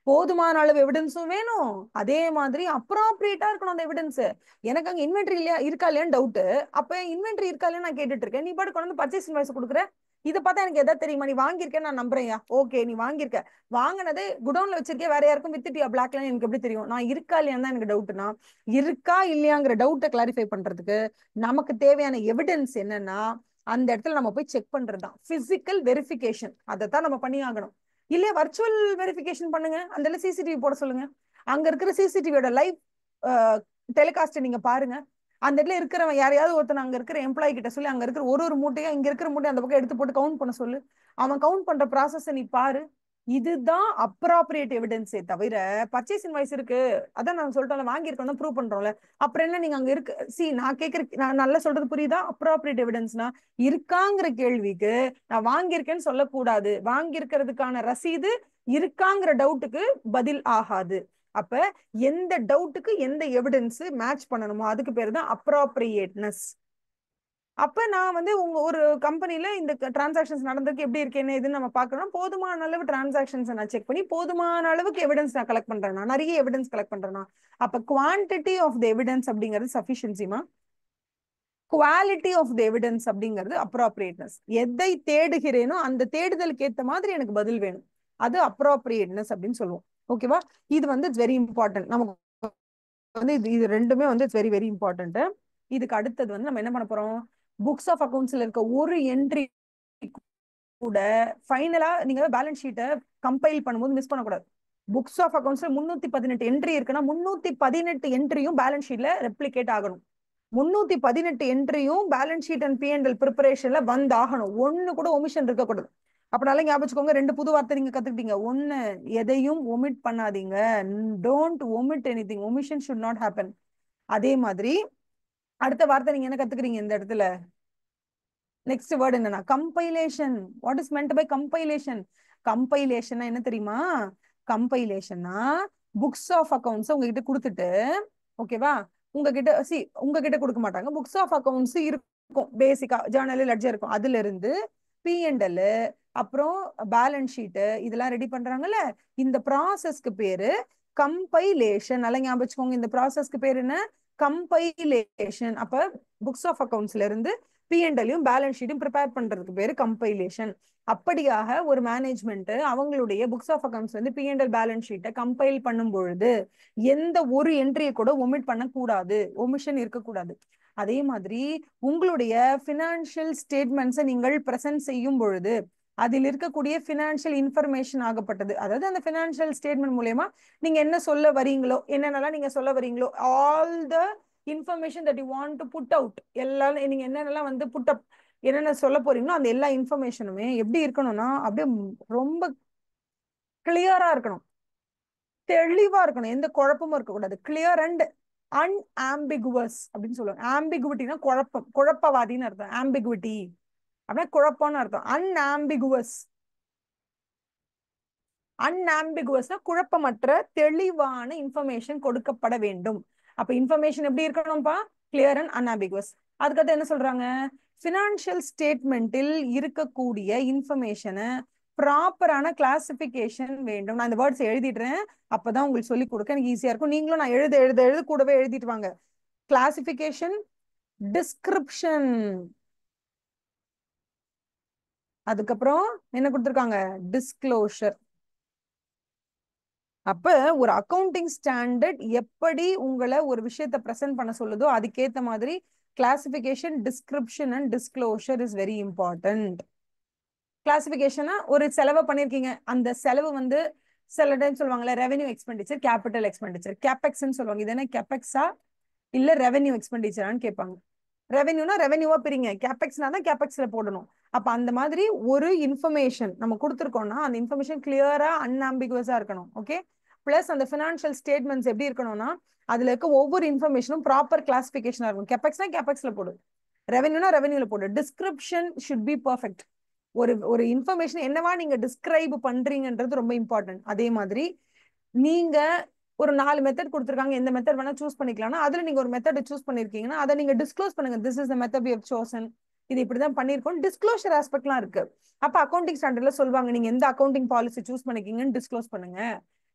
போதுமான அளவு எவிடன்ஸும் வேணும், அதே மாதிரி அப்ராப்ரியேட்டா இருக்கணும் அந்த எவிடன்ஸ். எனக்கு அங்க இன்வென்ட்ரி இல்லையா இருக்கா இல்லையான்னு டவுட். அப்ப இன்வென்ட்ரி இருக்கா இல்லையா நான் கேட்டுட்டு இருக்கேன், நீ பாட்டு கொண்டு வந்து பர்ச்சேஸ் இன்வாய்ஸ் கொடுக்குற. இதை பார்த்தா எனக்கு எதாவது தெரியுமா? நீ வாங்கியிருக்கேன்னு நான் நம்புறேன்யா. ஓகே நீ வாங்கியிருக்க, வாங்கினது குடோன்ல வச்சிருக்கே, வேற யாருக்கும் வித்துட்டியா பிளாக்ல, எனக்கு எப்படி தெரியும்? நான் இருக்கா இல்லையான்னு தான் எனக்கு டவுட்னா, இருக்கா இல்லையாங்கிற டவுட்டை கிளாரிஃபை பண்றதுக்கு நமக்கு தேவையான எவிடன்ஸ் என்னன்னா அந்த இடத்துல நம்ம போய் செக் பண்றதுதான் பிசிக்கல் வெரிஃபிகேஷன். அதைத்தான் நம்ம பண்ணி ஆகணும். இல்ல வர்ச்சுவல் வெரிஃபிகேஷன் பண்ணுங்க, அந்த சிசிடிவி போட சொல்லுங்க. அங்க இருக்கிற சிசிடிவியோட லைவ் டெலிகாஸ்ட் நீங்க பாருங்க. அந்த இடத்துல இருக்கிறவன் யாரையாவது ஒருத்தன் அங்க இருக்கிற எம்ப்ளாயி கிட்ட சொல்லி அங்க இருக்கிற ஒரு மூட்டையா இங்க இருக்கிற மூட்டை அந்த பக்கம் எடுத்து போட்டு கவுண்ட் பண்ண சொல்லு. அவன் கவுண்ட் பண்ற ப்ராசஸ் நீ பாரு. இதுதான் அப்ராப்ரியேட் எவிடன்ஸே தவிர பர்ச்சேஸ் இன்வாய்ஸ் இருக்கு அதான் நான் சொல்லிட்டோம்ல வாங்கியிருக்கோம் ப்ரூவ் பண்றோம்ல, அப்புறம் என்ன நீங்க அங்க இருக்கு நான் கேட்கறேன், நான் நல்லா சொல்றது புரியுதா? அப்ராப்ரியேட் எவிடன்ஸ்னா இருக்காங்கிற கேள்விக்கு நான் வாங்கியிருக்கேன்னு சொல்லக்கூடாது, வாங்கியிருக்கிறதுக்கான ரசீது இருக்காங்கிற டவுட்டுக்கு பதில் ஆகாது. அப்ப எந்த டவுட்டுக்கு எந்த எவிடன்ஸ் மேட்ச் பண்ணணுமோ அதுக்கு பேரு தான் அப்ராப்ரியேட்னஸ். அப்ப நான் வந்து உங்க ஒரு கம்பெனில இந்த டிரான்சாக்ஷன்ஸ் நடந்திருக்கு எப்படி இருக்கேன்னு இதுன்னு நம்ம பார்க்கணும். போதுமான அளவு டிரான்சாக்ஷன்ஸ் நான் செக் பண்ணி போதுமான அளவுக்கு எவிடன்ஸ் நான் கலெக்ட் பண்றேன்னா, நிறைய எவிடன்ஸ் கலெக்ட் பண்றேன்னா, அப்ப குவான்டிட்டி ஆஃப் த எவிடன்ஸ் அப்படிங்கிறது சஃபிஷியன்சிமா, குவாலிட்டி ஆஃப் த எவிடன்ஸ் அப்படிங்கிறது அப்ராப்ரியேட்னஸ். எதை தேடுகிறேனோ அந்த தேடுதலுக்கு ஏத்த மாதிரி எனக்கு பதில் வேணும், அது அப்ராப்ரியேட்னஸ் அப்படின்னு சொல்லுவோம். ஓகேவா? இது வந்து வெரி இம்பார்ட்டன்ட். நமக்கு வந்து இது ரெண்டுமே வந்து வெரி வெரி இம்பார்ட்டன்ட். இதுக்கு அடுத்தது வந்து நம்ம என்ன பண்ண போறோம், புக்ஸ் ஆஃப் அக்கவுண்ட்ஸ்ல இருக்க ஒரு என்ட்ரி கூட ஃபைனலா நீங்க பேலன்ஸ் ஷீட்டை கம்பைல் பண்ணும்போது மிஸ் பண்ணக்கூடாது. புக்ஸ் ஆஃப் அக்கவுண்ட்ஸ்ல 318 என்ட்ரி இருக்குன்னா 318 என்ட்ரியும் பேலன்ஸ் ஷீட்ல ரெப்ளிகேட் ஆகணும். 318 என்ட்ரியும் பேலன்ஸ் ஷீட் அண்ட் P&L ப்ரிப்பரேஷன்ல வந்தாகணும். ஒண்ணு கூட ஒமிஷன் இருக்கக்கூடாது. அப்ப நல்லா ஞாபகம் வச்சுக்கோங்க, 2 புது வார்த்தை நீங்க கத்துக்கிட்டீங்க. ஒண்ணு, எதையும் ஒமிட் பண்ணாதீங்க. Don't omit anything, omission should not happen. அதே மாதிரி அடுத்த வார்த்தை நீங்க என்ன கத்துக்கிறீங்க இந்த இடத்துல? நெக்ஸ்ட் வேர்ட் என்னன்னா compilation. What is meant by compilation? Compilation என்ன தெரியுமா? கம்பைலேஷன்னா புக்ஸ் ஆஃப் அக்கவுண்ட்ஸ் உங்ககிட்ட கொடுத்துட்டு, ஓகேவா, உங்ககிட்ட கொடுக்க மாட்டாங்க. புக்ஸ் ஆஃப் அக்கவுண்ட்ஸ் இருக்கும் பேசிக்கா ஜேர்னல் லெட்ஜர் இருக்கும். அதுல இருந்து P&L அப்புறம் பேலன்ஸ் ஷீட் இதெல்லாம் ரெடி பண்றாங்கல்ல, இந்த ப்ராசஸ்க்கு பேரு கம்பைலேஷன். நல்லா ஞாபகம் வச்சுக்கோங்க, இந்த ப்ராசஸ்க்கு பேரு என்ன? கம்பைலேஷன். அப்ப புக்ஸ் ஆஃப் அக்கவுண்ட்ஸ்ல இருந்து P&L பேலன்ஸ் ஷீட்டும் ப்ரிப்பேர் பண்றதுக்கு பேரு கம்பைலேஷன். அப்படியாக ஒரு மேனேஜ்மெண்ட் அவங்களுடைய புக்ஸ் ஆஃப் அக்கவுண்ட்ஸ் வந்து P&L பேலன்ஸ் ஷீட்டை கம்பைல் பண்ணும் பொழுது எந்த ஒரு என்ட்ரியை கூட ஒமிட் பண்ணக்கூடாது, ஒமிஷன் இருக்கக்கூடாது. அதே மாதிரி உங்களுடைய பினான்சியல் ஸ்டேட்மெண்ட்ஸை நீங்கள் பிரசன்ட் செய்யும் பொழுது அதில் இருக்கக்கூடிய பினான்சியல் இன்ஃபர்மேஷன் ஆகப்பட்டது, அதாவது அந்த பினான்சியல் ஸ்டேட்மெண்ட் மூலயமா நீங்க என்ன சொல்ல வரீங்களோ, என்னென்னலாம் நீங்க சொல்ல வரீங்களோ, all the information that you want to put out, எல்லாம் நீங்க என்னென்னலாம் வந்து புட் அப், என்னென்ன சொல்ல போறீங்களோ அந்த எல்லா இன்ஃபர்மேஷனுமே எப்படி இருக்கணும்னா அப்படியே ரொம்ப கிளியரா இருக்கணும், தெளிவா இருக்கணும், எந்த குழப்பமும் இருக்கக்கூடாது. கிளியர் அண்ட் அன்ஆம்பிகுவஸ் அப்படின்னு சொல்லுவாங்க. ஆம்பிகுவிட்டினா குழப்பம், குழப்பவாதின்னு அர்த்தம். ஆம்பிகுவிட்டி அப்படின்னா குழப்பம்னு அர்த்தம். அன்ஆம்பிகுவஸ், அன்ஆம்பிகுவஸ்னா குழப்பமற்ற தெளிவான இன்ஃபர்மேஷன் கொடுக்கப்பட வேண்டும். அப்ப இன்ஃபர்மேஷன் எப்படி இருக்கணும்பா? Clear and அன்ஆம்பிகுவஸ். அதுக்கடுத்து என்ன சொல்றாங்க? பினான்சியல் ஸ்டேட்மெண்ட்டில் இருக்கக்கூடிய இன்ஃபர்மேஷனை ப்ராப்பரான கிளாசிபிகேஷன் வேண்டும். நான் இந்த வேர்ட்ஸ் எழுதிடுறேன், அப்பதான் உங்களுக்கு சொல்லி கொடுக்க எனக்கு ஈஸியா இருக்கும். நீங்களும் நான் எழுத எழுத எழுத கூடவே எழுதிட்டு வாங்க. கிளாசிபிகேஷன், டிஸ்கிரிப்ஷன், அதுக்கப்புறம் என்ன கொடுத்துருக்காங்க? டிஸ்க்ளோஷர். அப்ப ஒரு அக்கவுண்டிங் ஸ்டாண்டர்ட் எப்படி உங்களை ஒரு விஷயத்தை பிரசன்ட் பண்ண சொல்லுதோ அதுக்கேத்த மாதிரி classification, description and disclosure is very important. கிளாசிபிகேஷனா ஒரு செலவை பண்ணிருக்கீங்க, அந்த செலவு வந்து சில டைம் சொல்லுவாங்கல்ல ரெவென்யூ எக்ஸ்பெண்டிச்சர், கேபிட்டல் எக்ஸ்பெண்டிச்சர், கேபெக்ஸ்ன்னு சொல்லுவாங்க. இது என்ன கேபெக்ஸா இல்ல ரெவென்யூ எக்ஸ்பெண்டிச்சரான்னு கேட்பாங்க. ரெவென்யூனா ரெவென்யூவா பிரிங்க, கேபெக்ஸ்னா தான் கேபெக்ஸ்ல போடணும். அப்ப அந்த மாதிரி ஒரு இன்ஃபர்மேஷன் நம்ம கொடுத்துருக்கோம்னா அந்த இன்ஃபர்மேஷன் கிளியரா அன்ஆம்பிகுவஸா இருக்கணும். ஓகே. பிளஸ் அந்த பினான்சியல் ஸ்டேட்மெண்ட்ஸ் எப்படி இருக்கணும்னா அதுல இருக்க ஒவ்வொரு இன்ஃபர்மேஷனும் ப்ராப்பர் கிளாசிபிகேஷனா இருக்கும். கேபெக்ஸ்னா கேபெக்ஸ்ல போடு, ரெவென்யூனா ரெவென்யூல போடு. Description should be perfect. ஒரு ஒரு இன்ஃபர்மேஷன் என்னவா நீங்க டிஸ்கிரைப் பண்றீங்கன்றது ரொம்ப இம்பார்ட்டன்ட். அதே மாதிரி நீங்க ஒரு 4 மெத்தட் கொடுத்துருக்காங்க, எந்த மெத்தட் வேணா சூஸ் பண்ணிக்கலாம்னா அதுல நீங்க ஒரு மெத்தட் சூஸ் பண்ணிருக்கீங்கன்னா அதை நீங்க டிஸ்க்ளோஸ் பண்ணுங்க. This is the method we have chosen, இது இப்படிதான் பண்ணிருக்கோம். டிஸ்க்ளோஷர் ஆஸ்பெக்ட்லாம் இருக்கு. அப்ப அக்கௌண்டிங் ஸ்டாண்டர்ட்ல சொல்லுவாங்க நீங்க எந்த அக்கௌண்டிங் பாலிசி சூஸ் பண்ணிக்கீங்கன்னு டிஸ்க்ளோஸ் பண்ணுங்க.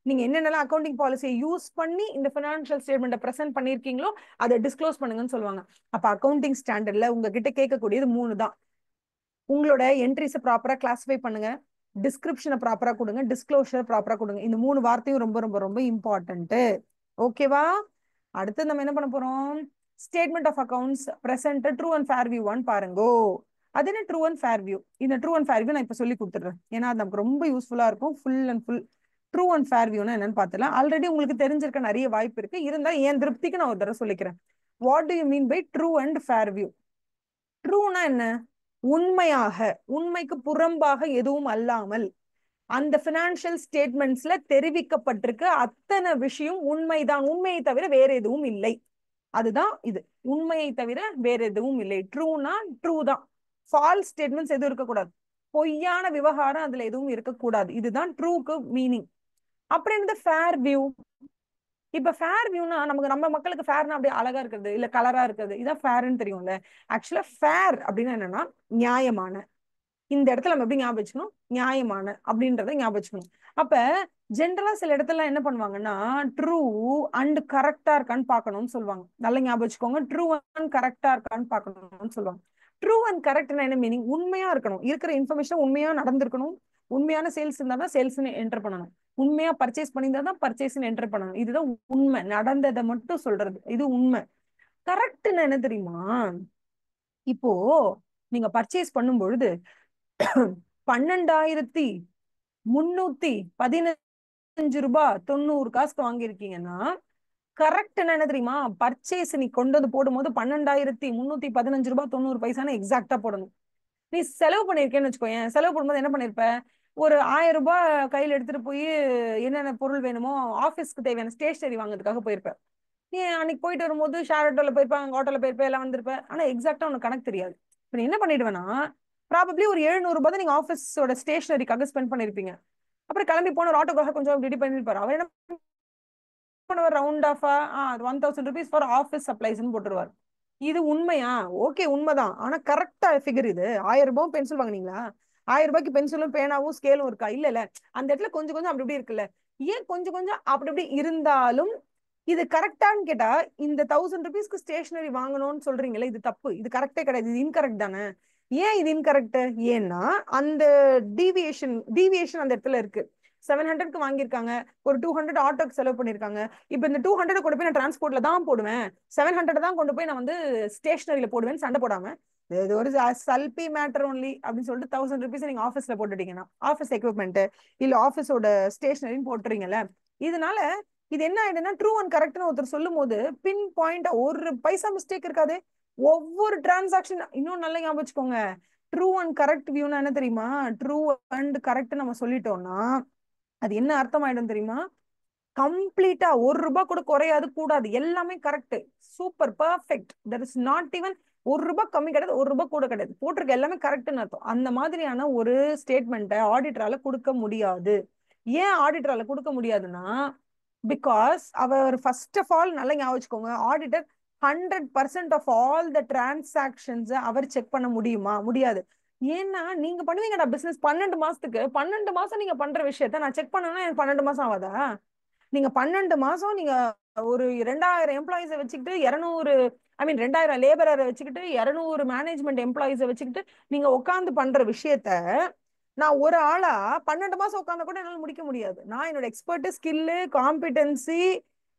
நீங்க என்னென்னலாம் அக்கௌண்டிங் பாலிசியை யூஸ் பண்ணி இந்த பினான்சியல் ஸ்டேட்மெண்ட்டை பிரசென்ட் பண்ணிருக்கீங்களோ அதை டிஸ்க்ளோஸ் பண்ணுங்கன்னு சொல்லுவாங்க. அப்ப அக்கௌண்டிங் ஸ்டாண்டர்ட்ல உங்ககிட்ட கேட்கக்கூடியது 3 தான். உங்களோட என்ட்ரிஸை ப்ராப்பரா கிளாஸிஃபை பண்ணுங்க, டிஸ்கிரிப்ஷனை ப்ராப்பரா கொடுங்க, டிஸ்க்ளோஷர் ப்ராப்பரா கொடுங்க. இந்த 3 வார்த்தையும் ரொம்ப ரொம்ப ரொம்ப இம்பார்ட்டன்ட். ஓகேவா? அடுத்து நம்ம என்ன பண்ண போறோம்? Statement of accounts present true and fair வியூவான்னு பாருங்கோ. அது என்ன ட்ரூ அண்ட் ஃபேர் வியூ? இந்த ட்ரூ அண்ட் ஃபேர் வியூ நான் இப்ப சொல்லி கொடுத்துடுறேன், ஏன்னா அது நமக்கு ரொம்ப யூஸ்ஃபுல்லா இருக்கும். Full and full true and fair வியூனா என்னன்னு பார்த்துலாம். ஆல்ரெடி உங்களுக்கு தெரிஞ்சிருக்க நிறைய வாய்ப்பு இருக்கு, இருந்தால் என் திருப்திக்கு நான் ஒரு தடவை சொல்லிக்கிறேன். What do you mean by true and fair view? ட்ரூனா என்ன? உண்மையாக, உண்மைக்கு புறம்பாக எதுவும் அல்லாமல் அந்த பினான்சியல் ஸ்டேட்மெண்ட்ஸ்ல தெரிவிக்கப்பட்டிருக்க அத்தனை விஷயம் உண்மைதான், உண்மையை தவிர வேற எதுவும் இல்லை. அதுதான் இது, உண்மையை தவிர வேற எதுவும் இல்லை. ட்ரூனா ட்ரூ தான். ஃபால்ஸ் ஸ்டேட்மெண்ட்ஸ் எதுவும் இருக்கக்கூடாது, பொய்யான விவகாரம் அதுல எதுவும் இருக்கக்கூடாது. இதுதான் ட்ரூக்கு மீனிங். அப்புறம் இந்த ஃபேர் வியூ. இப்ப ஃபேர் வியூனா நமக்கு, நம்ம மக்களுக்கு ஃபேர்னா அப்படியே அழகா இருக்கிறது இல்ல கலரா இருக்கிறது இதான் ஃபேர்னு தெரியும்ல. ஆக்சுவலா ஃபேர் அப்படின்னா என்னன்னா நியாயமான. இந்த இடத்துல நம்ம எப்படி ஞாபகம் வச்சுக்கணும்? நியாயமான அப்படின்றத ஞாபகம் வச்சுக்கணும். அப்ப ஜென்ரலா சில இடத்துல என்ன பண்ணுவாங்கன்னா ட்ரூ அண்ட் கரெக்டா இருக்கான்னு பார்க்கணும்னு சொல்லுவாங்க. நல்லா ஞாபகம் வச்சுக்கோங்க, ட்ரூ அண்ட் கரெக்டா இருக்கான்னு பார்க்கணும்னு சொல்லுவாங்க. ட்ரூ அண்ட் கரெக்ட்னா என்ன மீனிங்? உண்மையா இருக்கணும், இருக்கிற இன்ஃபர்மேஷன் உண்மையா நடந்திருக்கணும், உண்மையான சேல்ஸ் இருந்தா தான் சேல்ஸ்னு என்டர் பண்ணணும், உண்மையா பர்ச்சேஸ் பண்ணியிருந்தா தான் பர்ச்சேஸ்னு என்டர் பண்ணணும். இதுதான் உண்மை, நடந்ததை மட்டும் சொல்றது, இது உண்மை. கரெக்ட்னு என்ன தெரியுமா? இப்போ நீங்க பர்ச்சேஸ் பண்ணும் பொழுது 12,315 ரூபாய் 90 காசுக்கு வாங்கியிருக்கீங்கன்னா கரெக்ட் என்ன தெரியுமா? பர்ச்சேஸ் நீ கொண்டு வந்து போடும்போது 12,315 ரூபாய் 90 பைசான்னு எக்ஸாக்டா போடணும். நீ செலவு பண்ணிருக்கேன்னு வச்சுக்கோயேன், செலவு பண்ணும்போது என்ன பண்ணிருப்ப? ஒரு 1000 ரூபாய் கையில எடுத்துட்டு போய் என்னென்ன பொருள் வேணுமோ ஆபீஸ்க்கு தேவையான ஸ்டேஷனரி வாங்குறதுக்காக போயிருப்ப. நீ அன்னைக்கு போயிட்டு வரும்போது ஷேர் ஆட்டோல போயிருப்ப, அங்க ஆட்டோல போயிருப்ப, எல்லாம் வந்திருப்ப. ஆனா எக்ஸாக்டா உனக்கு கணக்கு தெரியாது. இப்ப நீ என்ன பண்ணிடுவேன்னா ப்ராபப்ளி ஒரு 700 ரூபாய் தான் நீங்க ஆஃபீஸோட ஸ்டேஷனரிக்காக ஸ்பெண்ட் பண்ணிருப்பீங்க. அப்புறம் கிளம்பி போன ஒரு ஆட்டோக்காக கொஞ்சம் ரெடி பண்ணிருப்பாரு. அவர் என்ன பண்ணுவார்? ரவுண்ட் ஆஃபா 1000 rupees ஃபார் ஆஃபீஸ் சப்ளைஸ்ன்னு போட்டுருவார். இது உண்மையா? ஓகே, உண்மைதான். ஆனா கரெக்டா ஃபிகர் இது. 1000 ரூபாய் பென்சில் வாங்குனீங்களா? 1000 ரூபாய்க்கு பென்சிலும் பேனாவும் ஸ்கேலும் இருக்கா? இல்ல இல்ல. அந்த இடத்துல கொஞ்சம் கொஞ்சம் அப்படி இப்படி இருக்குல்ல. ஏன் கொஞ்சம் கொஞ்சம் அப்படி இப்படி இருந்தாலும் இது கரெக்டான்னு கேட்டா, இந்த 1000 ருபீஸ்க்கு ஸ்டேஷனரி வாங்கணும்னு சொல்றீங்களே, இது தப்பு. இது கரெக்டே கிடையாது. இது இன்கரெக்ட் தானே? ஏன் இது இன்கரெக்ட்? ஏன்னா அந்த டீவியேஷன் அந்த இடத்துல இருக்கு. 700க்கு வாங்கியிருக்காங்க, ஒரு 200 ஆட்டோக்கு செலவு பண்ணிருக்காங்க. இப்ப இந்த 200 கொண்டு போய் நான் டிரான்ஸ்போர்ட்ல தான் போடுவேன், 700 தான் கொண்டு போய் நான் வந்து ஸ்டேஷனரியில போடுவேன்னு சண்டை போடாம, இது ஒரு சல்பி மேட்டர் ஒன்லி அப்படின்னு சொல்லிட்டு 1000 ருபீஸ் நீங்க ஆஃபீஸ்ல போட்டுட்டீங்கன்னா, ஆஃபீஸ் எக்யூப்மெண்ட் இல்ல ஆஃபீஸோட ஸ்டேஷனரின்னு போட்டுறீங்கல்ல, இதனால இது என்ன ஆயிடுன்னா, ட்ரூ அண்ட் கரெக்ட்னு ஒருத்தர் சொல்லும் போது பின் பாயிண்ட் ஒரு பைசா மிஸ்டேக் இருக்காது. ஒவ்வொரு டிரான்சாக்ஷன் இன்னும் நல்லா ஞாபகம் வச்சுக்கோங்க. ட்ரூ அண்ட் கரெக்ட் வியூனா என்ன தெரியுமா? ட்ரூ அண்ட் கரெக்ட் நம்ம சொல்லிட்டோம்னா அது என்ன அர்த்தம் ஆயிடும் தெரியுமா? கம்ப்ளீட்டா 1 ரூபாய் கூட குறையாது, கூடாது, எல்லாமே correct, super perfect. That is not even 1 ரூபாய் கம்மி கிடையாது, 1 ரூபாய் கூட கிடையாது, போட்டிருக்க எல்லாமே கரெக்ட்னு அர்த்தம். அந்த மாதிரியான ஒரு ஸ்டேட்மெண்ட்டை ஆடிட்டரால கொடுக்க முடியாது. ஏன் ஆடிட்டரால கொடுக்க முடியாதுன்னா, பிகாஸ் அவர் ஃபர்ஸ்ட் ஆஃப் ஆல் நல்லா ஞாபகம் வச்சுக்கோங்க, auditor 100% of all the transactions அவர் செக் பண்ண முடியுமா? முடியாது. ஏன்னா நீங்க பண்ணுவீங்கடா பிசினஸ் 12 மாசத்துக்கு, 12 மாசம் நீங்க பண்ற விஷயத்த நான் செக் பண்ணணும்னா எனக்கு 12 மாசம் ஆகாதா? நீங்க 12 மாசம் நீங்க ஒரு 2000 எம்ப்ளாயிஸை வச்சுக்கிட்டு 200, ஐ மீன் 2000 லேபரரை வச்சுக்கிட்டு 200 மேனேஜ்மெண்ட் எம்ப்ளாயிஸை வச்சுக்கிட்டு நீங்க உட்காந்து பண்ற விஷயத்த நான் ஒரு ஆளா 12 மாசம் உட்கார்ந்தா கூட என்னால முடிக்க முடியாது. நான் என்னோட எக்ஸ்பர்ட், ஸ்கில்லு, காம்பிடன்சி,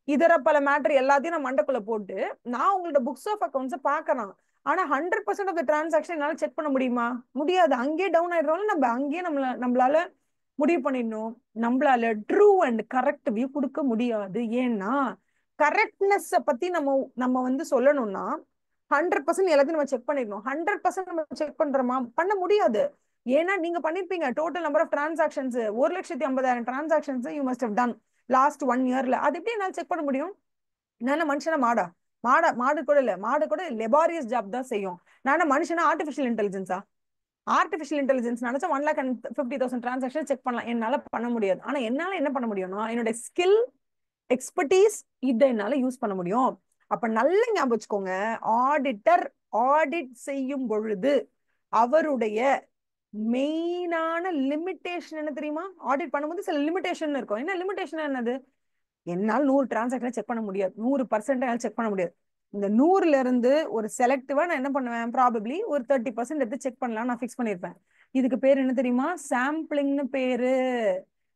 இதர பல மேட்டர் எல்லாத்தையும் நான் மண்டக்குள்ள போட்டு நான் உங்களோட புக்ஸ் ஆஃப் அக்கௌண்ட்ஸை பார்க்கலாம். ஆனா 100% ஆஃப் த டிரான்சாக்ஷன் என்னால செக் பண்ண முடியுமா? முடியாது. அங்கேயே டவுன் ஆயிடுறோம். நம்ம அங்கேயே நம்மளால முடிவு பண்ணிடணும், நம்மளால ட்ரூ அண்ட் கரெக்ட் வியூ கொடுக்க முடியாது. ஏன்னா கரெக்ட்னஸ் பத்தி நம்ம நம்ம வந்து சொல்லணும்னா 100% எல்லாத்தையும் நம்ம செக் பண்ணிடணும். 100% நம்ம செக் பண்றோமா? பண்ண முடியாது. ஏன்னா நீங்க பண்ணிருப்பீங்க total number of transactions 1,50,000 transactions you must have done last 1 இயர்ல. அது எப்படி என்னால செக் பண்ண முடியும்? நான் மனுஷனா மாடா? மாடு கூட இல்ல, மாடு கூட லெபாரியஸ் ஜாப் தான் செய்யும். நான் மனுஷனா ஆர்டிபிஷியல் இன்டெலிஜென்ஸா? ஆர்டிபிஷியல் இன்டெலிஜென்ஸ் நினைச்சா 1,50,000 டிரான்சாக்ஷன் செக் பண்ணலாம். என்னால பண்ண முடியாது. ஆனா என்னால என்ன பண்ண முடியும்னா, என்னோட ஸ்கில், எக்ஸ்பர்டீஸ், இதை என்னால யூஸ் பண்ண முடியும். அப்ப நல்லா ஞாபகம் வச்சுக்கோங்க, ஆடிட்டர் ஆடிட் செய்யும் பொழுது அவருடைய மெயினான லிமிட்டேஷன் என்ன தெரியுமா? ஆடிட் பண்ணும்போது சில லிமிட்டேஷன் இருக்கும். என்ன லிமிட்டேஷன்? என்னது? என்னால் 100 டிரான்சாக்ஷன் செக் பண்ண முடியாது, 100% செக் பண்ண முடியாது. இந்த 100ல இருந்து ஒரு செலக்டிவா நான் என்ன பண்ணுவேன், ப்ராபப்ளி ஒரு 30% எடுத்து செக் பண்ணலாம் நான் ஃபிக்ஸ் பண்ணிருப்பேன். இதுக்கு பேர் என்ன தெரியுமா? சாம்பிளிங்னு பேரு.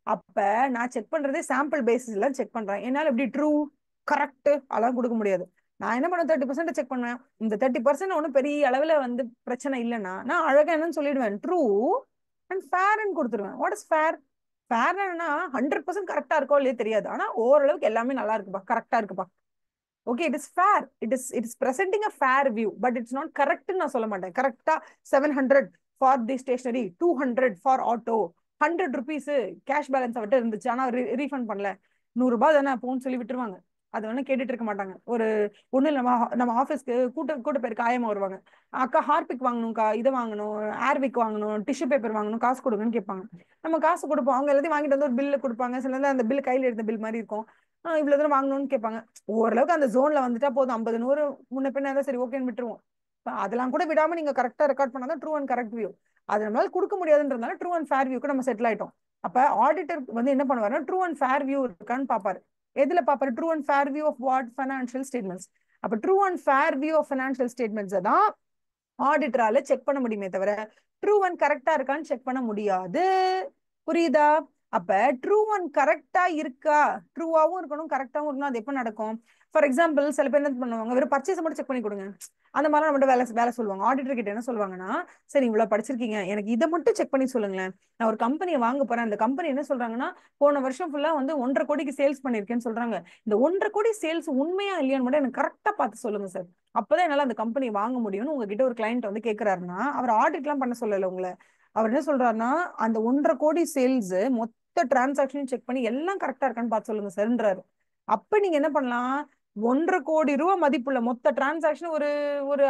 அப்ப நான் செக் பண்றதே சாம்பிள் பேசிஸ்ல செக் பண்றேன். என்னால எப்படி ட்ரூ கரெக்ட் அதெல்லாம் கொடுக்க முடியாது. நான் என்ன பண்ண 30% செக் பண்ணுவேன். இந்த 30% ஒன்றும் பெரிய அளவுல வந்து பிரச்சனை இல்லைன்னா நான் அழகா என்னன்னு சொல்லிடுவேன், ட்ரூ அண்ட் ஃபேர்ன்னு கொடுத்துருவேன். What is fair? ஃபேர் என்னன்னா 100% கரெக்டா இருக்கோ இல்லையே தெரியாது, ஆனா ஓரளவுக்கு எல்லாமே நல்லா இருக்குப்பா, கரெக்டா இருக்குப்பா. Okay, it is fair, it is presenting a fair view, but it's not correct நான் சொல்ல மாட்டேன். கரெக்டா 700 for the stationery, 200 for auto, 100 rupees cash balance அவட்ட இருந்துச்சு ஆனா ரீஃபண்ட் பண்ணல, 100 ரூபாய் தானே போன்னு சொல்லி விட்டுருவாங்க. அது வேணா கேட்டுட்டு இருக்க மாட்டாங்க. ஒரு ஒண்ணு நம்ம ஆஃபீஸ்க்கு கூட்ட பேருக்கு ஆயமா வருவாங்க. அக்கா ஹார்பிக் வாங்கணும்க்கா, இதை வாங்கணும், ஏர்விக் வாங்கணும், டிஷ்யூ பேப்பர் வாங்கணும், காசு கொடுங்கன்னு கேட்பாங்க. நம்ம காசு கொடுப்போம். அவங்க எல்லாத்தையும் வாங்கிட்டு வந்து ஒரு பில்லு கொடுப்பாங்க. சில நேரம் அந்த பில் கையில எடுத்த பில் மாதிரி இருக்கும். இவ்வளவு தூரம் வாங்கணும்னு கேட்பாங்க. ஓரளவுக்கு அந்த ஜோன்ல வந்துட்டா போதும், 50 100 முன்ன பின்ன இருந்தா சரி ஓகேன்னு விட்டுருவோம். அதெல்லாம் கூட விடாம நீங்க கரெக்டா ரெக்கார்ட் பண்ணாதான் ட்ரூ அண்ட் கரெக்ட் வியூ. அது நம்மளால கொடுக்க முடியாதுன்றதுனால ட்ரூ அண்ட் ஃபேர் வியூக்கு நம்ம செட்டில் ஆயிட்டோம். அப்ப ஆடிட்டர் வந்து என்ன பண்ணுவாருன்னா, ட்ரூ அண்ட் ஃபேர் வியூ இருக்கான்னு பாப்பாரு. எதுல பாப்பாரு? True and fair view of what? Financial statements. அப்ப true and fair view of financial statements தான் ஆடிட்டரால செக் பண்ண முடியுமே தவிர ட்ரூ அண்ட் கரெக்டா இருக்கான்னு செக் பண்ண முடியாது. புரியுதா? அப்ப ட்ரூ அண்ட் கரெக்டா இருக்கா, ட்ரூவாவும் இருக்கணும் கரெக்டாவும் இருக்கணும். அது எப்ப நடக்கும்? ஃபார் எக்ஸாம்பிள், சில பேர் என்ன பண்ணுவாங்க, வெறும் பர்ச்சேஸ் மட்டும் செக் பண்ணி கொடுங்க, அந்த மாதிரி நம்மகிட்ட வேலை சொல்லுவாங்க. ஆடிட்டர் கிட்ட என்ன சொல்லுவாங்கன்னா, சரி இவ்வளவு படிச்சிருக்கீங்க, எனக்கு இதை மட்டும் செக் பண்ணி சொல்லுங்களேன், நான் ஒரு கம்பெனியை வாங்க போறேன், அந்த கம்பெனி என்ன சொல்றாங்கன்னா போன வருஷம் ஃபுல்லா வந்து 1.5 கோடிக்கு சேல்ஸ் பண்ணிருக்கேன்னு சொல்றாங்க. இந்த 1.5 கோடி சேல்ஸ் உண்மையா இல்லையான்னு மட்டும் எனக்கு கரெக்டா பார்த்து சொல்லுங்க சார், அப்பதான் என்னால அந்த கம்பெனி வாங்க முடியும்னு உங்ககிட்ட ஒரு கிளைண்ட் வந்து கேட்கிறாருன்னா, அவர் ஆடிட் எல்லாம் பண்ண சொல்லல உங்களை. அவர் என்ன சொல்றாருன்னா, அந்த 1.5 கோடி சேல்ஸ் மொத்த டிரான்சாக்ஷன் செக் பண்ணி எல்லாம் கரெக்டா இருக்கான்னு பார்த்து சொல்லுங்க சார்ன்றாரு. அப்ப நீங்க என்ன பண்ணலாம், 1.5 கோடி ரூபாய் மதிப்புள்ள மொத்த டிரான்சாக்ஷன் ஒரு ஒரு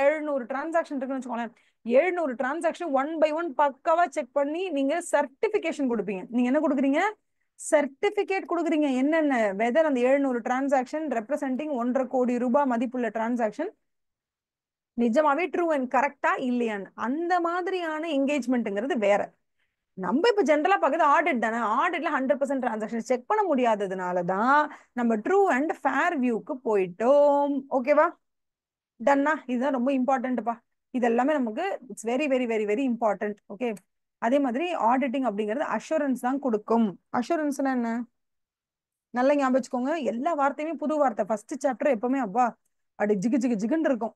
700 டிரான்சாக்ஷன் இருக்குன்னு வச்சுக்கோங்களேன். 700 டிரான்சாக்ஷன் 1 by 1 பக்காவா செக் பண்ணி நீங்க சர்டிபிகேஷன் கொடுப்பீங்க. நீங்க என்ன கொடுக்குறீங்க? சர்டிபிகேட் கொடுக்குறீங்க. என்னென்ன வெதர் அந்த 700 டிரான்சாக்ஷன் ரெப்ரசென்டிங் 1.5 கோடி ரூபாய் மதிப்புள்ள டிரான்சாக்ஷன் நிஜமாவே ட்ரூ அண்ட் கரெக்டா இல்லையான்னு. அந்த மாதிரியான என்கேஜ்மெண்ட்ங்கிறது வேற. நம்ம இப்ப ஜென்ரலா பாக்குறது ஆடிட் தானே. ஆடிட்ல 100% டிரான்சாக்ஷன் செக் பண்ண முடியாததுனாலதான் நம்ம ட்ரூ அண்ட் ஃபேர் வியூக்கு போயிட்டோம். ஓகேவா? டன்னா? இதுதான் ரொம்ப இம்பார்ட்டன்ட்பா. இது எல்லாமே நமக்கு it's very very very very important. Okay. அதே மாதிரி ஆடிட்டிங் அப்படிங்கிறது அஷூரன்ஸ் தான் கொடுக்கும். அஷூரன்ஸ்னா என்ன? நல்லா ஞாபகம் வச்சுக்கோங்க. எல்லா வார்த்தையுமே புது வார்த்தை. ஃபர்ஸ்ட் சாப்டர் எப்பவுமே அப்பா அப்படி ஜிகு ஜிகு ஜிகுன்னு இருக்கும்.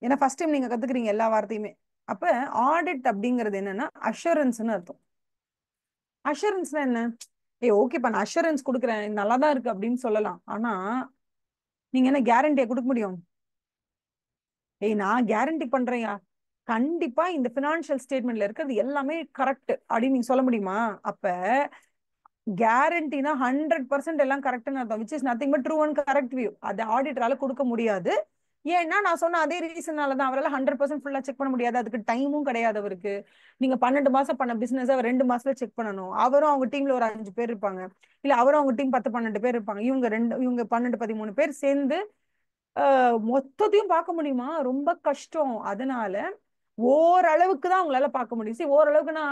ஏன்னா ஃபர்ஸ்ட் டைம் நீங்க கத்துக்கிறீங்க எல்லா வார்த்தையுமே. அப்ப ஆடிட் அப்படிங்கிறது என்னன்னா அஷூரன்ஸ்னு அர்த்தம். அஷூரன்ஸ்னா என்ன? ஓகேப்பா நான் அஷூரன்ஸ் கொடுக்குறேன், நல்லா தான் இருக்கு அப்படின்னு சொல்லலாம். ஆனா நீங்க என்ன கேரண்டியா கொடுக்க முடியும்? நான் கேரண்டி பண்றேன்யா, கண்டிப்பா இந்த பினான்சியல் ஸ்டேட்மெண்ட்ல இருக்கிறது எல்லாமே கரெக்ட் அப்படின்னு நீங்க சொல்ல முடியுமா? அப்ப கேரண்டினா 100% எல்லாம் கரெக்ட்னு அர்த்தம். Which is nothing but true and correct view. அது ஆடிட்டரால கொடுக்க முடியாது. ஏன்னா நான் சொன்ன அதே ரீசனால தான் அவரால் 100% ஃபுல்லா செக் பண்ண முடியாது. அதுக்கு டைமும் கிடையாது அவருக்கு. நீங்க 12 மாசம் பண்ண பிசினஸ் அவர் 2 மாசத்துல செக் பண்ணணும். அவரும் அவங்க டீம்ல ஒரு 5 பேர் இருப்பாங்க, இல்ல அவரும் அவங்க டீம் 10 12 பேர் இருப்பாங்க. இவங்க 12 13 பேர் சேர்ந்து மொத்தத்தையும் பார்க்க முடியுமா? ரொம்ப கஷ்டம். அதனால ஓரளவுக்கு தான் உங்களால பார்க்க முடியும். சரி, ஓரளவுக்குன்னா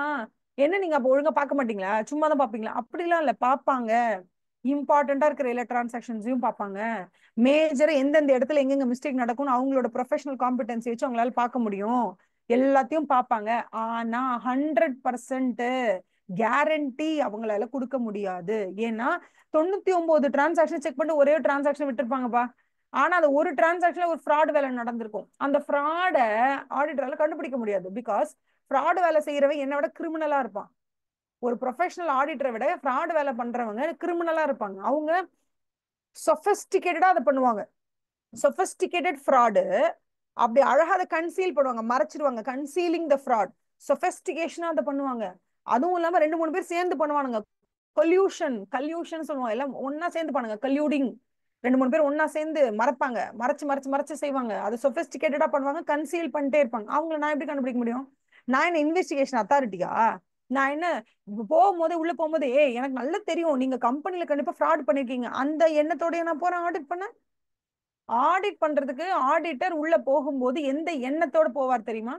என்ன, நீங்க அப்ப ஒழுங்கா பார்க்க மாட்டீங்களா? சும்மா தான் பாப்பீங்களா? அப்படிலாம் இல்ல, பார்ப்பாங்க. இம்பார்ட்டண்டா இருக்கிற எல்லா டிரான்சாக்ஷன்ஸையும் பார்ப்பாங்க. மேஜரா எந்தெந்த இடத்துல எங்கெங்க மிஸ்டேக் நடக்கும்னு அவங்களோட ப்ரொஃபஷனல் காம்பிடன்சி வச்சு அவங்களால பார்க்க முடியும். எல்லாத்தையும் பார்ப்பாங்க. ஆனா 100% கேரண்டி அவங்களால கொடுக்க முடியாது. ஏன்னா 99 டிரான்சாக்ஷன் செக் பண்ணிட்டு ஒரே ஒரு டிரான்சாக்ஷன் விட்டுருப்பாங்கப்பா. ஆனா அந்த ஒரு டிரான்சாக்ஷன்ல ஒரு ஃப்ராட் வேலை நடந்திருக்கும். அந்த ஃப்ராட ஆடிட்டரால கண்டுபிடிக்க முடியாது. பிகாஸ் ஃப்ராட் வேலை செய்யறவன் என்னை விட கிரிமினலா இருப்பான். ஒரு ப்ரொஃபஷனல் ஆடிட்டரை விட ஃப்ராட் வேலை பண்றவங்க கிரிமினலா இருப்பாங்க. அவங்க சொபிஸ்டிகேட்டடா அதை பண்ணுவாங்க. சொபிஸ்டிகேட்டட் ஃப்ராடு அப்படி அழகா அதை கன்சீல் பண்ணுவாங்க, மறைச்சிடுவாங்க. கன்சீலிங் த ஃப்ராட். சொபிஸ்டிகேஷனா அதை பண்ணுவாங்க. அதுவும் இல்லாம 2 3 பேர் சேர்ந்து பண்ணுவானுங்க. கல்யூஷன் சொல்லுவாங்க. எல்லாம் ஒன்னா சேர்ந்து பண்ணுங்க, கல்யூடிங். 2 3 பேர் ஒன்னா சேர்ந்து மறைப்பாங்க, மறைச்சு மறைச்சு மறைச்சு செய்வாங்க. அது சொபிஸ்டிகேட்டடா பண்ணுவாங்க, கன்சீல் பண்ணிட்டே இருப்பாங்க. அவங்கள நான் எப்படி கண்டுபிடிக்க முடியும்? நான் என்ன இன்வெஸ்டிகேஷன் அத்தாரிட்டியா? நான் என்ன போகும்போது உள்ள போகும்போது எனக்கு நல்லா தெரியும் நீங்க கம்பெனில கண்டிப்பா ஃப்ராட் பண்ணிருக்கீங்க, அந்த எண்ணத்தோடய நான் போறேன் ஆடிட் பண்ண? ஆடிட் பண்றதுக்கு ஆடிட்டர் உள்ள போகும்போது எந்த எண்ணத்தோட போவார் தெரியுமா?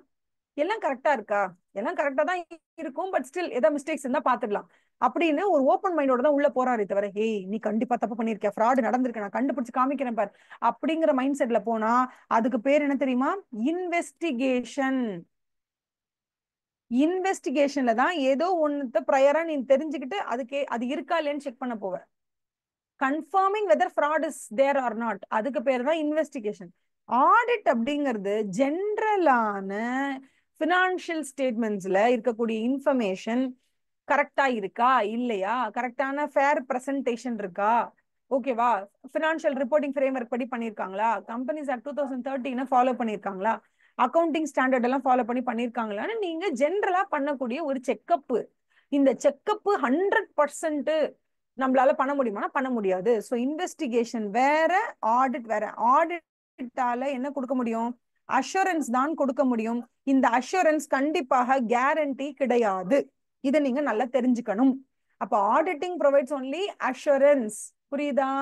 எல்லாம் கரெக்டா இருக்கா? எல்லாம் கரெக்டா தான் இருக்கும், பட் ஸ்டில் ஏதாவது மிஸ்டேக்ஸ் இருந்தா பாத்துக்கலாம் அப்படின்னு ஒரு ஓப்பன் மைண்டோட தான் உள்ள போறாரு. தவிர நீ கண்டிப்பா தப்பு பண்ணிருக்க, ஃப்ராடு நடந்திருக்கு, நான் கண்டுபிடிச்சு காமிக்கிறேன் பாரு அப்படிங்கிற மைண்ட் செட்ல போனா அதுக்கு பேர் என்ன தெரியுமா? இன்வெஸ்டிகேஷன். இன்வெஸ்டிகேஷன்ல தான் ஏதோ ஒன்னு ப்ரையரா நீ தெரிஞ்சுக்கிட்டு அது இருக்கா இல்லையான்னு செக் பண்ண போவ. Confirming whether fraud is there or not, அதுக்கு பேர் தான் இன்வெஸ்டிகேஷன். ஆடிட் அப்படிங்கிறது ஜென்ரலான பினான்சியல் ஸ்டேட்மெண்ட்ஸ்ல இருக்கக்கூடிய இன்ஃபர்மேஷன் கரெக்டா இருக்கா இல்லையா, கரெக்டான ஃபேர் பிரசன்டேஷன் இருக்கா, ஓகேவா, பினான்சியல் ரிப்போர்ட்டிங் ஃப்ரேம்வொர்க் படி பண்ணிருக்காங்களா, கம்பெனிஸ் ஆக்ட் 2013 ஃபாலோ பண்ணிருக்காங்களா, அக்கவுண்டிங் ஸ்டாண்டர்ட் எல்லாம் ஃபாலோ பண்ணிருக்காங்களான்னு நீங்க ஜென்ரலா பண்ணக்கூடிய ஒரு செக்கப். இந்த செக்கப் 100% நம்மளால பண்ண முடியுமா? பண்ண முடியாது. ஸோ இன்வெஸ்டிகேஷன் வேற, ஆடிட் வேற. ஆடிட்டால என்ன கொடுக்க முடியும்? அஷூரன்ஸ் தான் கொடுக்க முடியும். இந்த அஷூரன்ஸ் கண்டிப்பாக கேரண்டி கிடையாது. இதை நீங்க நல்லா தெரிஞ்சுக்கணும். அப்ப ஆடிட்டிங் ப்ரொவைட்ஸ் ஒன்லி அஷூரன்ஸ். புரியுதா?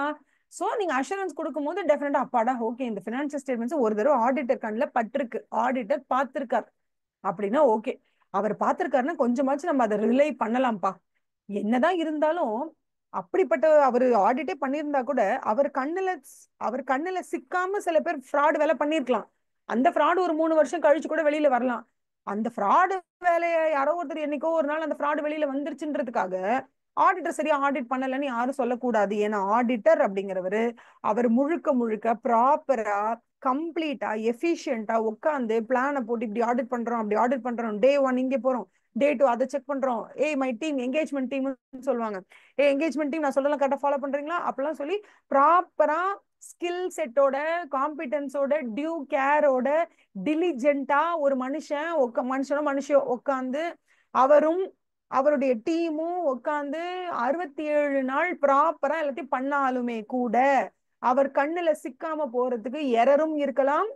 சோ நீங்க அஷூரன்ஸ் கொடுக்கும் போது டெஃபினட்டா அப்பாடா ஓகே இந்த பினான்சியல் ஸ்டேட்மெண்ட்ஸ் ஒரு தடவை ஆடிட்டர் கண்ணில் பட்டிருக்கு, ஆடிட்டர் பார்த்திருக்கார் அப்படின்னா ஓகே. அவர் பார்த்திருக்காருன்னா கொஞ்சமாச்சும் நம்ம அதை ரிலை பண்ணலாம்ப்பா. என்னதான் இருந்தாலும் அப்படிப்பட்ட அவர் ஆடிட்டே பண்ணியிருந்தா கூட அவர் கண்ணுல சிக்காம சில பேர் ஃப்ராடு வேலை பண்ணிருக்கலாம். அந்த ஃப்ராடு ஒரு 3 வருஷம் கழிச்சு கூட வெளியில வரலாம். அந்த ஃப்ராடு வேலையை யாரோ ஒருத்தர் என்னைக்கோ ஒரு நாள் அந்த ஃப்ராடு வெளியில வந்துருச்சுன்றதுக்காக ஆடிட்டர் சரியா ஆடிட் பண்ணலன்னு யாரும் சொல்லக்கூடாது. ஏன்னா ஆடிட்டர் அப்படிங்கிறவரு அவர் முழுக்க முழுக்க ப்ராப்பரா கம்ப்ளீட்டா எஃபிஷியன்டா உட்காந்து பிளானை போட்டு இப்படி ஆடிட் பண்றோம் அப்படி ஆடிட் பண்றோம், டே 1 இங்கே போறோம், டே 2 அதை செக் பண்றோம், மை டீம் என்கேஜ்மெண்ட் டீம் சொல்லுவாங்க, என்கேஜ்மெண்ட் டீம் நான் சொல்லலாம் கரெக்டா ஃபாலோ பண்றீங்களா அப்படிலாம் சொல்லி ப்ராப்பரா ஸ்கில் செட்டோட காம்பிடன்ஸோட டியூ கேரோட டிலிஜென்ட்டா ஒரு மனுஷனோ உட்காந்து அவரும் அவருடைய டீமும் உட்காந்து 67 நாள் ப்ராப்பரா எல்லாத்தையும் பண்ணாலுமே கூட அவர் கண்ணுல சிக்காம போறதுக்கு எரரும் இருக்கலாம்,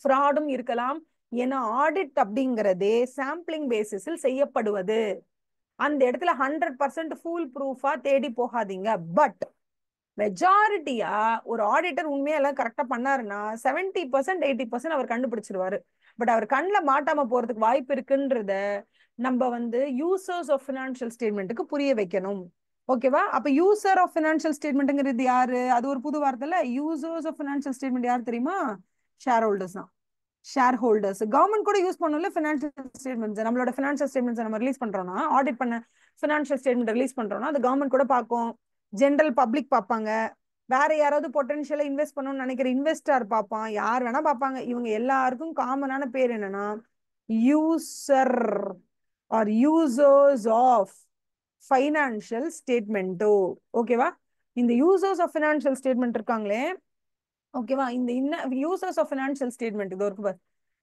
ஃப்ராடும் இருக்கலாம். ஏன்னா ஆடிட் அப்படிங்கிறதே சாம்பிளிங் பேசிஸில் செய்யப்படுவது. அந்த இடத்துல 100% ஃபுல் ப்ரூஃபா தேடி போகாதீங்க. பட் மெஜாரிட்டியா ஒரு ஆடிட்டர் உண்மையா எல்லாம் கரெக்டா பண்ணாருன்னா 70% 80% அவர் கண்டுபிடிச்சிருவாரு. பட் அவர் கண்ணில் மாட்டாம போறதுக்கு வாய்ப்பு இருக்குன்றத நம்ம வந்து யூசர்ஸ் ஆஃப் ஃபினான்ஷியல் ஸ்டேட்மெண்ட்டுக்கு புரிய வைக்கணும். ஓகேவா? அப்ப யூசர் ஆஃப் ஃபினான்ஷியல் ஸ்டேட்மெண்ட்ங்கிறது யாரு? அது ஒரு புது வார்த்தைல. யூசர்ஸ் ஆஃப் ஃபினான்ஷியல் ஸ்டேட்மெண்ட் யார் தெரியுமா? ஷேர் ஹோல்டர்ஸ் தான். Share holders. கவர்மெண்ட் கூட யூஸ் பண்ணல ஃபினான்ஷியல் ஸ்டேட்மெண்ட்ஸ். நம்மளோட ஃபினான்ஷியல் ஸ்டேட்மெண்ட்ஸ் நம்ம ரிலீஸ் பண்றோம்னா, ஆடிட் பண்ண ஃபினான்ஷியல் ஸ்டேட்மெண்ட் ரிலீஸ் பண்றோம்னா அது கவர்மெண்ட் கூட பார்க்கும், ஜென்ரல் பப்ளிக் பார்ப்பாங்க, வேற யாராவது பொட்டன்ஷியலா இன்வெஸ்ட் பண்ணணும்னு நினைக்கிற இன்வெஸ்டர் பார்ப்பான், யார் வேணா பார்ப்பாங்க. இவங்க எல்லாருக்கும் காமனான பேர் என்னன்னா user are users of financial ஸ்டேட்மெண்ட்டோ. ஓகேவா? இந்த யூசர்ஸ் ஆஃப் ஃபினான்ஷியல் ஸ்டேட்மெண்ட் இருக்காங்களே, ஓகேவா, இந்த யூசர்ஸ் ஆஃப் ஃபினான்ஷியல் ஸ்டேட்மெண்ட் இது ஒரு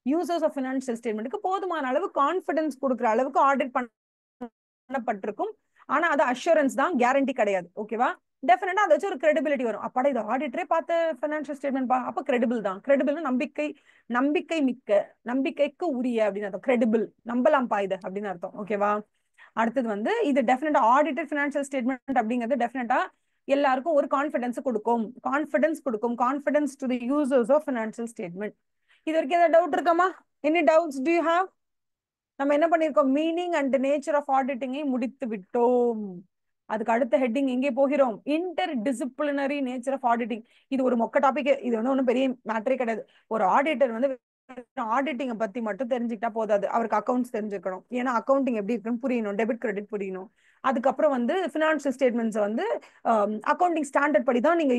யூசர்ஸ் ஆஃப் ஃபினான்ஷியல் ஸ்டேட்மெண்ட்டுக்கு போதுமான அளவு கான்ஃபிடன்ஸ் கொடுக்குற அளவுக்கு ஆடிட் பண்ணப்பட்டிருக்கும். ஆனா அது அஷூரன்ஸ் தான், கேரண்டி கிடையாது. ஓகேவா? டெஃபினட்டா அதை வச்சு ஒரு கிரெடிபிலிட்டி வரும். அப்பாடா இது ஆடிட்டரே பார்த்த ஃபினான்ஷியல் ஸ்டேட்மெண்ட் பா, அப்ப கிரெடிபிள் தான். கிரெடிபிள்னா நம்பிக்கை மிக்க, நம்பிக்கைக்கு உரிய அப்படின்னு அர்த்தம். கிரெடிபிள், நம்பலாம்பா இது அப்படின்னு அர்த்தம். ஓகேவா? அடுத்தது வந்து இது டெஃபினட்டா ஆடிட்டட் ஃபினான்ஷியல் ஸ்டேட்மெண்ட் அப்படிங்கிறது டெஃபினட்டா எல்லாருக்கும் ஒரு கான்ஃபிடன்ஸ் கொடுக்கும். Confidence to the users of financial statement. இது வரைக்கும் ஏதாவது டவுட் இருக்காமா? Any doubts do you have? நம்ம என்ன பண்ணிருக்கோம்? மீனிங் அண்ட் நேச்சர் ஆஃப் ஆடிட்டிங்கை முடித்து விட்டோம். அதுக்கு அடுத்த ஹெட்டிங் எங்கே போகிறோம்? Interdisciplinary nature of auditing. இது ஒரு மொக்க டாபிக். இது வந்து ஒன்றும் பெரிய மேட்டரே கிடையாது. ஒரு ஆடிட்டர் வந்து ஆடிட்டிங்கை பத்தி மட்டும் தெரிஞ்சுக்கிட்டா போதாது, அவருக்கு அக்கௌண்ட்ஸ் தெரிஞ்சுக்கணும். ஏன்னா அக்கௌண்டிங் எப்படி இருக்குன்னு புரியணும், டெபிட் கிரெடிட் புரியணும். அதுக்கப்புறம் வந்து ஃபினான்ஷியல் ஸ்டேட்மெண்ட்ஸ் வந்து அக்கௌண்டிங் ஸ்டாண்டர்ட் படி தான் நீங்க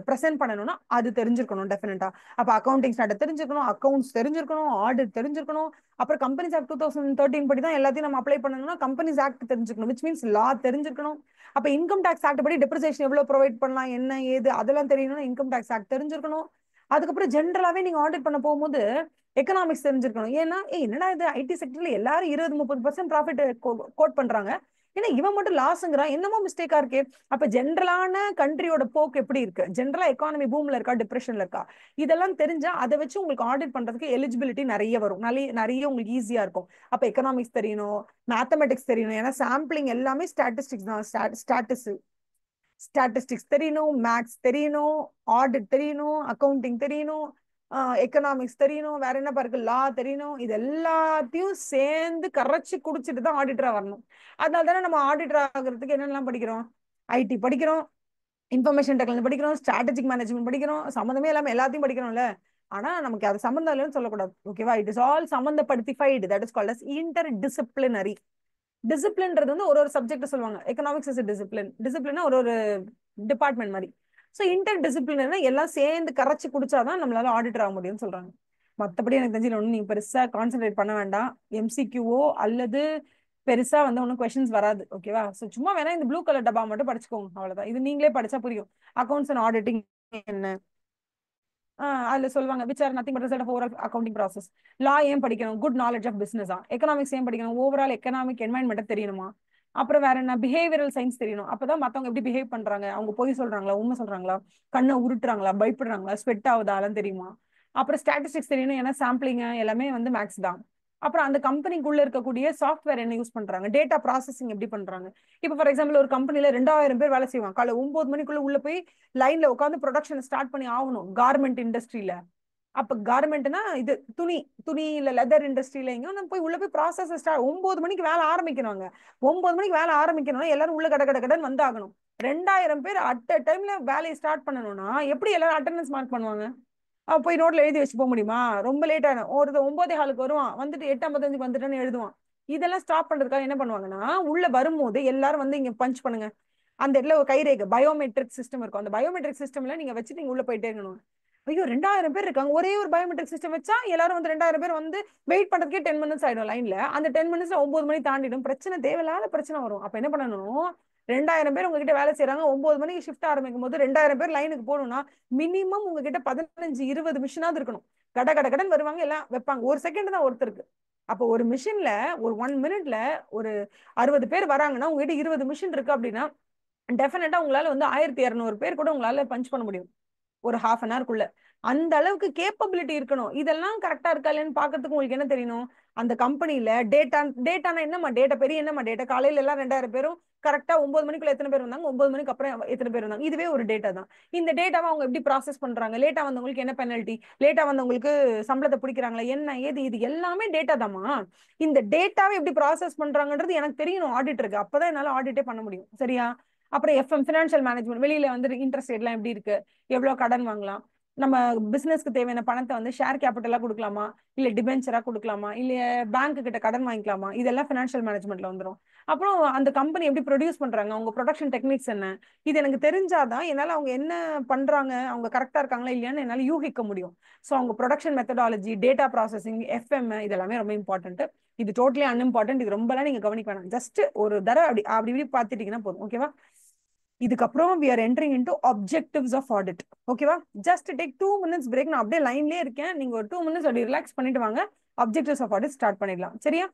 ப்ரெசென்ட் பண்ணணும்னா அது தெரிஞ்சிருக்கணும் டெஃபினட்டா. அப்ப அக்கௌண்டிங் ஸ்டாண்டர்ட் தெரிஞ்சிருக்கணும், அக்கௌண்ட்ஸ் தெரிஞ்சிருக்கணும், ஆடிட் தெரிஞ்சிருக்கணும். அப்புறம் கம்பெனிஸ் ஆக்ட் 2013 படி தான் எல்லாத்தையும் நம்ம அப்ளை பண்ணணும்னா கம்பெனிஸ் ஆக்ட் தெரிஞ்சிருக்கணும், விச் மீன்ஸ் லா தெரிஞ்சிருக்கணும். அப்ப இன்கம் டாக்ஸ் ஆக்ட் படி டெப்ரிசியேஷன் எவ்வளவு ப்ரொவைட் பண்ணலாம், என்ன ஏது அதெல்லாம் தெரியணும்னா இன்கம் டாக்ஸ் ஆக்ட் தெரிஞ்சிருக்கணும். அதுக்கப்புறம் ஜென்ரலாவே நீங்க ஆடிட் பண்ண போகும்போது எக்கனாமிக்ஸ் தெரிஞ்சிருக்கணும். ஏன்னா என்னடா இது ஐடி செக்டர்ல எல்லாரும் 20-30% ப்ராஃபிட் கோட் பண்றாங்க, ஏன்னா இவன் மட்டும் லாஸ்ங்கிறான், என்னமோ மிஸ்டேக்கா இருக்கு. அப்ப ஜென்ரலான கண்ட்ரியோட போக்கு எப்படி இருக்கு, ஜென்ரலா எக்கானமி பூம்ல இருக்கா டிப்ரெஷன்ல இருக்கா, இதெல்லாம் தெரிஞ்சா அதை வச்சு உங்களுக்கு ஆடிட் பண்றதுக்கு எலிஜிபிலிட்டி நிறைய வரும், நிறைய உங்களுக்கு ஈஸியா இருக்கும். அப்ப எக்கனாமிக்ஸ் தெரியணும், மேத்தமெட்டிக்ஸ் தெரியணும், ஏன்னா சாம்பிளிங் எல்லாமே ஸ்டாட்டிஸ்டிக்ஸ் தான். ஸ்டாட்டிஸ்டிக்ஸ் தெரியணும், மேக்ஸ் தெரியணும், ஆடிட் தெரியணும், அக்கௌண்டிங் தெரியணும், எக்கனாமிக்ஸ் தெரியணும், வேற என்ன பாருக்கு, லா தெரியணும். இது எல்லாத்தையும் சேர்ந்து கரைச்சு குடிச்சிட்டு தான் ஆடிட்டரா வரணும். அதனால தானே நம்ம ஆடிட்டர் ஆகிறதுக்கு என்னெல்லாம் படிக்கிறோம்? ஐடி படிக்கிறோம், இன்ஃபர்மேஷன் டெக்னாலஜி படிக்கிறோம், ஸ்ட்ராட்டஜிக் மேனேஜ்மெண்ட் படிக்கிறோம், சம்மந்தமே இல்லாம எல்லாத்தையும் படிக்கிறோம்ல. ஆனா நமக்கு அது சம்மந்தம் இல்லைன்னு சொல்லக்கூடாது. ஓகேவா? இட் இஸ் ஆல் சம்மந்தப்படுத்திஃபைடு, that is called as interdisciplinary. டிசிப்ளின்றது வந்து ஒரு சப்ஜெக்ட் சொல்லுவாங்க. எக்கனாமிக்ஸ் இஸ் டிசிப்ளின் ஒரு டிபார்ட்மெண்ட் மாதிரி. ஸோ இன்டர் டிசிப்ளினரி எல்லாம் சேர்ந்து கரைச்சு குடிச்சாதான் நம்மளால ஆடிட்டர் ஆக முடியும்னு சொல்றாங்க. மற்றபடி எனக்கு தெரிஞ்சு ஒன்றும் நீங்க பெருசா கான்சென்ட்ரேட் பண்ண வேண்டாம். எம்சிக்யூஓ அல்லது பெருசா வந்து ஒன்றும் கொஸ்டின்ஸ் வராது. ஓகேவா? ஸோ சும்மா வேணா இந்த ப்ளூ கலர் டப்பா மட்டும் படிச்சுக்கோங்க, அவ்வளவுதான். இது நீங்களே படிச்சா புரியும். அக்கௌண்ட்ஸ் அண்ட் ஆடிட்டிங் என்ன அதுல சொல்லுவாங்க, which are nothing but result of overall accounting process. Law ஏன் படிக்கணும்? Good knowledge of business. Economics ஏன் படிக்கணும்? ஓவரால் எக்கனாமிக் என்வாயன்மெண்ட் தெரியணுமா. அப்புறம் வேற என்ன? பிஹேவியரல் சயின்ஸ் தெரியணும். அப்பதான் மத்தவங்க எப்படி பிஹேவ் பண்றாங்க, அவங்க பொய் சொல்றாங்களா, உண்மை சொல்றாங்களா, கண்ணை உருட்டுறாங்களா, பயப்படுறாங்களா, ஸ்வெட் ஆகுதா, அதெல்லாம் தெரியுமா. அப்புறம் ஸ்டாட்டிஸ்டிக்ஸ் தெரியணும், ஏன்னா சாம்பிளிங் எல்லாமே வந்து மேக்ஸ் தான். அப்புறம் அந்த கம்பெனிக்குள்ள இருக்கக்கூடிய சாஃப்ட்வேர் என்ன யூஸ் பண்றாங்க, டேட்டா ப்ராசஸிங் எப்படி பண்றாங்க. இப்போ ஃபார் எக்ஸாம்பிள் ஒரு கம்பெனில 2000 பேர் வேலை செய்வாங்க. காலை 9 மணிக்குள்ள உள்ள போய் லைன்ல உட்காந்து ப்ரொடக்ஷன் ஸ்டார்ட் பண்ணி ஆகணும் கார்மெண்ட் இண்டஸ்ட்ரியில. அப்ப கார்மெண்ட்னா இது துணி இல்ல லெதர் இண்டஸ்ட்ரியில எங்க நம்ம போய் உள்ள போய் ப்ராசஸ் ஸ்டார்ட் 9 மணிக்கு வேலை ஆரம்பிக்கிறாங்க. 9 மணிக்கு வேலை ஆரம்பிக்கணும்னா எல்லாரும் உள்ள கடன் வந்தாகணும். 2000 பேர் அட் அ டைம்ல வேலையை ஸ்டார்ட் பண்ணணும்னா எப்படி எல்லாரும் அட்டெண்டன்ஸ் மார்க் பண்ணுவாங்க? போய் நோட்ல எழுதி வச்சு போக முடியுமா? ரொம்ப லேட் ஆகும். ஒரு 9:15 வருவான், வந்துட்டு 8:55 வந்துட்டேன்னு எழுதுவான். இதெல்லாம் ஸ்டாப் பண்றதுக்காக என்ன பண்ணுவாங்கன்னா, உள்ள வரும்போது எல்லாரும் வந்து இங்க பஞ்ச் பண்ணுங்க, அந்த இடத்துல ஒரு கைரேகை பயோமெட்ரிக் சிஸ்டம் இருக்கும். அந்த பயோமெட்ரிக் சிஸ்டம்ல நீங்க வச்சுட்டு நீங்க உள்ள போயிட்டே இருக்கணும். ஐயோ 2000 பேர் இருக்காங்க, ஒரே ஒரு பயோமெட்ரிக் சிஸ்டம் வச்சா எல்லாரும் வந்து 2000 பேர் வந்து வெயிட் பண்றதுக்கே 10 மினிட்ஸ் ஆயிடும் லைன்ல. அந்த 10 மினிட்ஸ்ல 9 மணி தாண்டிடும், பிரச்சனை, தேவையில்லாத பிரச்சனை வரும். அப்ப என்ன பண்ணணும்? 2000 பேர் உங்ககிட்ட வேலை செய்யறாங்க, 9 மணிக்கு ஷிஃப்ட் ஆரம்பிக்கும் போது 2000 பேர் லைனுக்கு போகணும்னா மினிமம் உங்ககிட்ட 15-20 மிஷினாவது இருக்கணும். கடன் வருவாங்க, எல்லாம் வைப்பாங்க. ஒரு செகண்ட் தான் ஒருத்தருக்கு. அப்போ ஒரு மிஷின்ல ஒரு 1 மினிட்ல ஒரு 60 பேர் வராங்கன்னா உங்ககிட்ட 20 மிஷின் இருக்கு அப்படின்னா டெஃபினட்டா உங்களால வந்து 1200 பேர் கூட உங்களால பஞ்ச் பண்ண முடியும் ஒரு ½ an hourக்குள்ள. அந்த அளவுக்கு கேப்பபிலிட்டி இருக்கணும். இதெல்லாம் கரெக்டா இருக்கா இல்லைன்னு பாக்கிறதுக்கு உங்களுக்கு என்ன தெரியணும்? அந்த கம்பெனில டேட்டானா என்னமா டேட்டா பெரிய என்னமா டேட்டா காலையில எல்லாம் 2000 பேரும் கரெக்டா 9 மணிக்குள்ள எத்தனை பேர் வந்தாங்க, 9 மணிக்கு அப்புறம் எத்தனை பேர் வந்தாங்க, இதுவே ஒரு டேட்டா தான். இந்த டேட்டாவை அவங்க எப்படி ப்ராசஸ் பண்றாங்க, லேட்டா வந்தவங்களுக்கு என்ன பெனல்ட்டி, லேட்டா வந்தவங்களுக்கு சம்பளத்தை பிடிக்கிறாங்களா, என்ன ஏது, இது எல்லாமே டேட்டா தாமா. இந்த டேட்டாவை எப்படி ப்ராசஸ் பண்றாங்கன்றது எனக்கு தெரியணும் ஆடிட்டருக்கு, அப்பதான் என்னால ஆடிட்டே பண்ண முடியும். சரியா? அப்புறம் எஃப்எம் ஃபினான்ஷியல் மேனேஜ்மெண்ட், வெளியில வந்து இன்ட்ரெஸ்ட் ரேட்லாம் எப்படி இருக்கு, எவ்வளவு கடன் வாங்கலாம், நம்ம பிசினஸ்க்கு தேவையான பணத்தை வந்து ஷேர் கேபிட்டலா கொடுக்கலாமா, இல்ல டிபென்ச்சரா கொடுக்கலாமா, இல்ல பேங்க் கிட்ட கடன் வாங்கிக்கலாமா, இதெல்லாம் ஃபினான்ஷியல் மேனேஜ்மெண்ட்ல வந்துடும். அப்புறம் அந்த கம்பெனி எப்படி ப்ரொடியூஸ் பண்றாங்க, அவங்க ப்ரொடக்ஷன் டெக்னிக்ஸ் என்ன, இது எனக்கு தெரிஞ்சாதான் என்னால அவங்க என்ன பண்றாங்க, அவங்க கரெக்டா இருக்காங்களா இல்லையான்னு என்னால யூகிக்க முடியும். ஸோ அவங்க production methodology, data processing, FM, இதெல்லாமே ரொம்ப இம்பார்ட்டன்ட். இது டோட்டலி அன்இம்பார்ட்டன்ட், இது ரொம்பலாம் நீங்க கவனிக்க வேணாம். ஜஸ்ட் ஒரு தடவை அப்படி அப்படி இப்படி பார்த்துட்டீங்கன்னா போதும். ஓகேவா? இதுக்கப்புறம் we are entering into objectives of audit. ஓகேவா? Just take 2 minutes break. நான் அப்படியே லைன்லயே இருக்கேன், நீங்க ஒரு 2 minutes அப்படி ரிலாக்ஸ் பண்ணிட்டு வாங்க. objectives of audit ஸ்டார்ட் பண்ணிடலாம். சரியா?